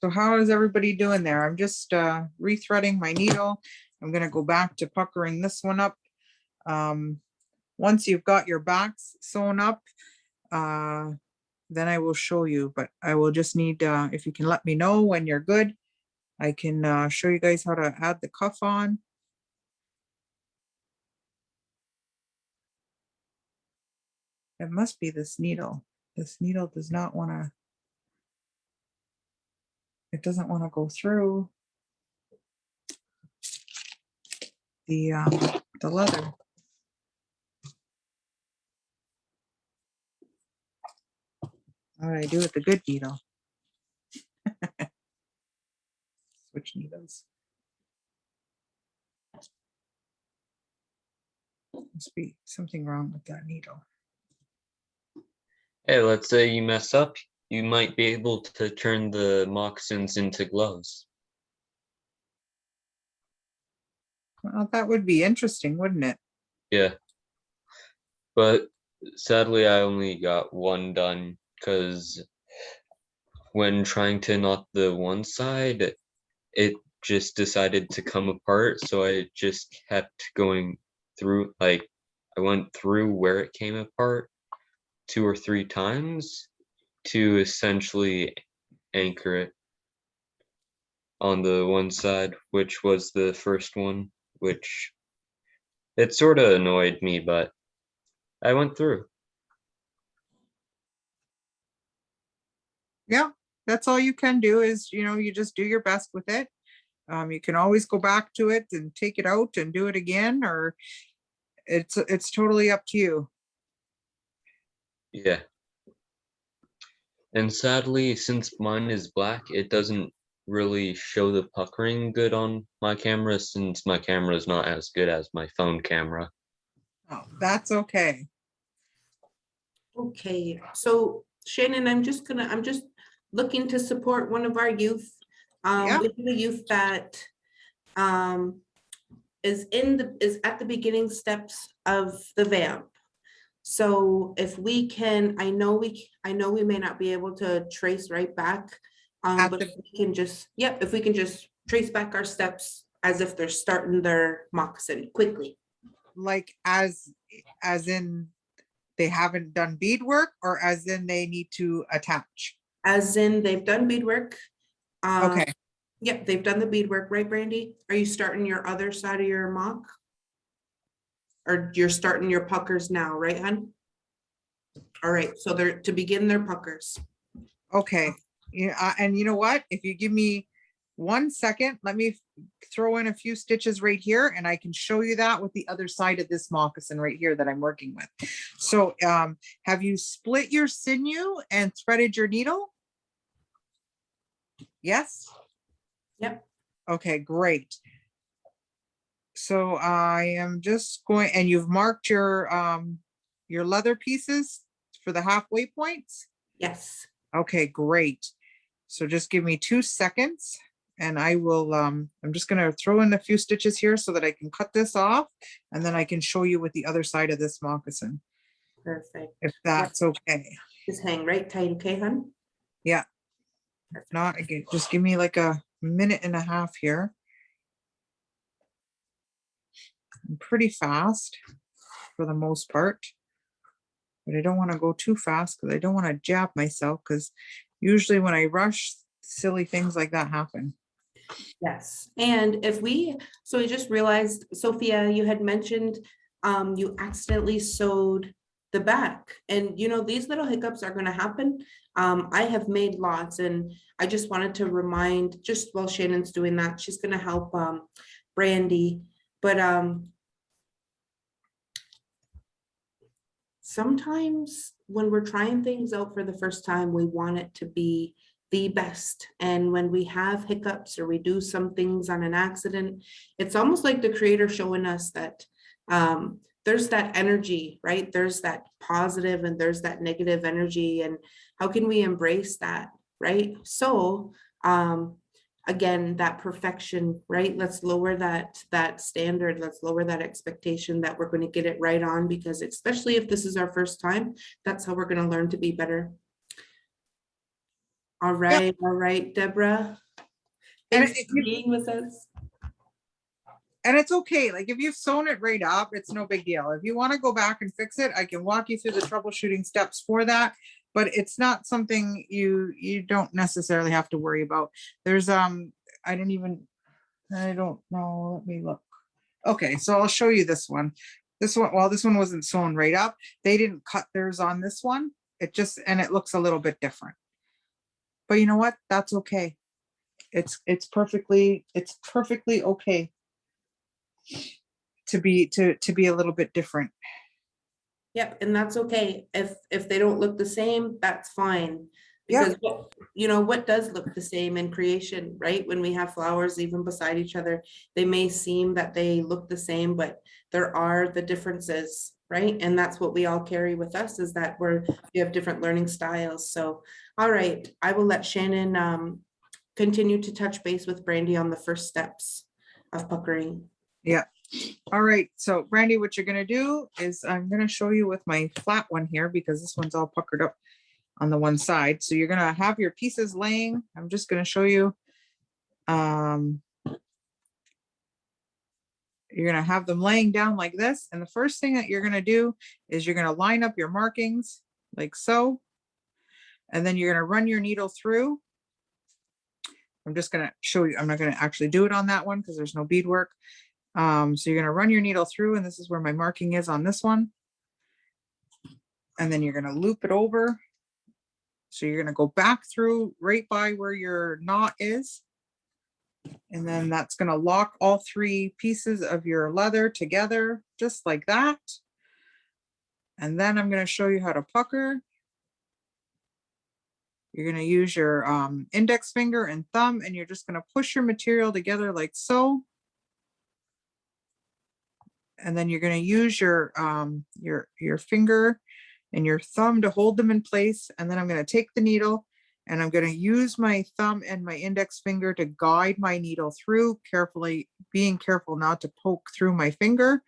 So how is everybody doing there? I'm just rethreading my needle. I'm going to go back to puckering this one up. Once you've got your backs sewn up, then I will show you, but I will just need, if you can let me know when you're good, I can show you guys how to add the cuff on. It must be this needle. This needle does not want to, it doesn't want to go through the leather. What do I do with the good needle? Switch needles. Must be something wrong with that needle. Hey, let's say you mess up, you might be able to turn the moccasins into gloves. Well, that would be interesting, wouldn't it? Yeah. But sadly, I only got one done, because when trying to knot the one side, it just decided to come apart. So I just kept going through, like I went through where it came apart 2 or 3 times to essentially anchor it on the one side, which was the first one, which it sort of annoyed me, but I went through. Yeah, that's all you can do is, you just do your best with it. You can always go back to it and take it out and do it again, or it's totally up to you. Yeah. And sadly, since mine is black, it doesn't really show the puckering good on my camera, since my camera is not as good as my phone camera. Oh, that's okay. Okay, so Shannon, I'm just looking to support one of our youth. Yeah. We have a youth that is at the beginning steps of the vamp. So if we can, I know we may not be able to trace right back. At But the- if we can just, yep, if we can just trace back our steps as if they're starting their moccasin quickly. Like as in they haven't done beadwork, or as in they need to attach? As in they've done beadwork. Okay, Yep, they've done the beadwork, right, Brandy? Are you starting your other side of your mock? Or you're starting your puckers now, right, hon? All right, so they're to begin their puckers. okay. Yeah, and you know what? If you give me 1 second, let me throw in a few stitches right here, and I can show you that with the other side of this moccasin right here that I'm working with. So have you split your sinew and threaded your needle? Yes? Yep. Okay, great. So I am just going, and you've marked your leather pieces for the halfway points? Yes. Okay, great. So just give me 2 seconds and I will, I'm just gonna throw in a few stitches here so that I can cut this off, and then I can show you with the other side of this moccasin, Perfect. if that's okay. Just hang right tight, okay, hon? Yeah. If not, again, just give me like a minute and a half here. I'm pretty fast for the most part, but I don't want to go too fast because I don't want to jab myself, because usually when I rush, silly things like that happen. Yes, and so I just realized, Sophia, you had mentioned you accidentally sewed the back, and these little hiccups are gonna happen. I have made lots, and I just wanted to remind, just while Shannon's doing that, she's gonna help Brandy, but sometimes when we're trying things out for the first time, we want it to be the best. And when we have hiccups or we do some things on an accident, it's almost like the creator showing us that there's that energy, right? There's that positive and there's that negative energy. And how can we embrace that, right? So again, that perfection, right? Let's lower that standard. Let's lower that expectation that we're going to get it right on, because especially if this is our first time, that's how we're going to learn to be better. All right, Deborah. And Thanks for being with us. And it's okay, like if you've sewn it right up, it's no big deal. If you want to go back and fix it, I can walk you through the troubleshooting steps for that, but it's not something you don't necessarily have to worry about. There's I don't know, let me look. Okay, so I'll show you this one. This one, well, this one wasn't sewn right up. They didn't cut theirs on this one. It looks a little bit different. But you know what? That's okay. It's perfectly okay to be a little bit different. Yep, and that's okay. If they don't look the same, that's fine. Because what does look the same in creation, right? When we have flowers even beside each other, they may seem that they look the same, but there are the differences, right? And that's what we all carry with us, is that we have different learning styles. So, all right, I will let Shannon continue to touch base with Brandy on the first steps of puckering. Yeah. All right. So Brandy, what you're going to do is I'm going to show you with my flat one here, because this one's all puckered up on the one side. So you're going to have your pieces laying. I'm just going to show you. You're going to have them laying down like this. And the first thing that you're going to do is you're going to line up your markings like so. And then you're going to run your needle through. I'm just going to show you. I'm not going to actually do it on that one because there's no beadwork. So you're going to run your needle through, and this is where my marking is on this one. And then you're going to loop it over. So you're going to go back through right by where your knot is. And then that's gonna lock all three pieces of your leather together, just like that. And then I'm gonna show you how to pucker. You're gonna use your index finger and thumb, and you're just gonna push your material together like so. And then you're gonna use your finger and your thumb to hold them in place. And then I'm gonna take the needle and I'm gonna use my thumb and my index finger to guide my needle through, carefully, being careful not to poke through my finger,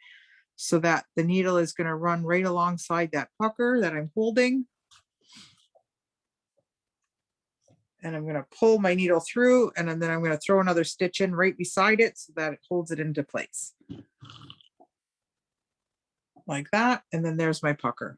so that the needle is gonna run right alongside that pucker that I'm holding. And I'm gonna pull my needle through, and then I'm gonna throw another stitch in right beside it so that it holds it into place. Like that, and then there's my pucker.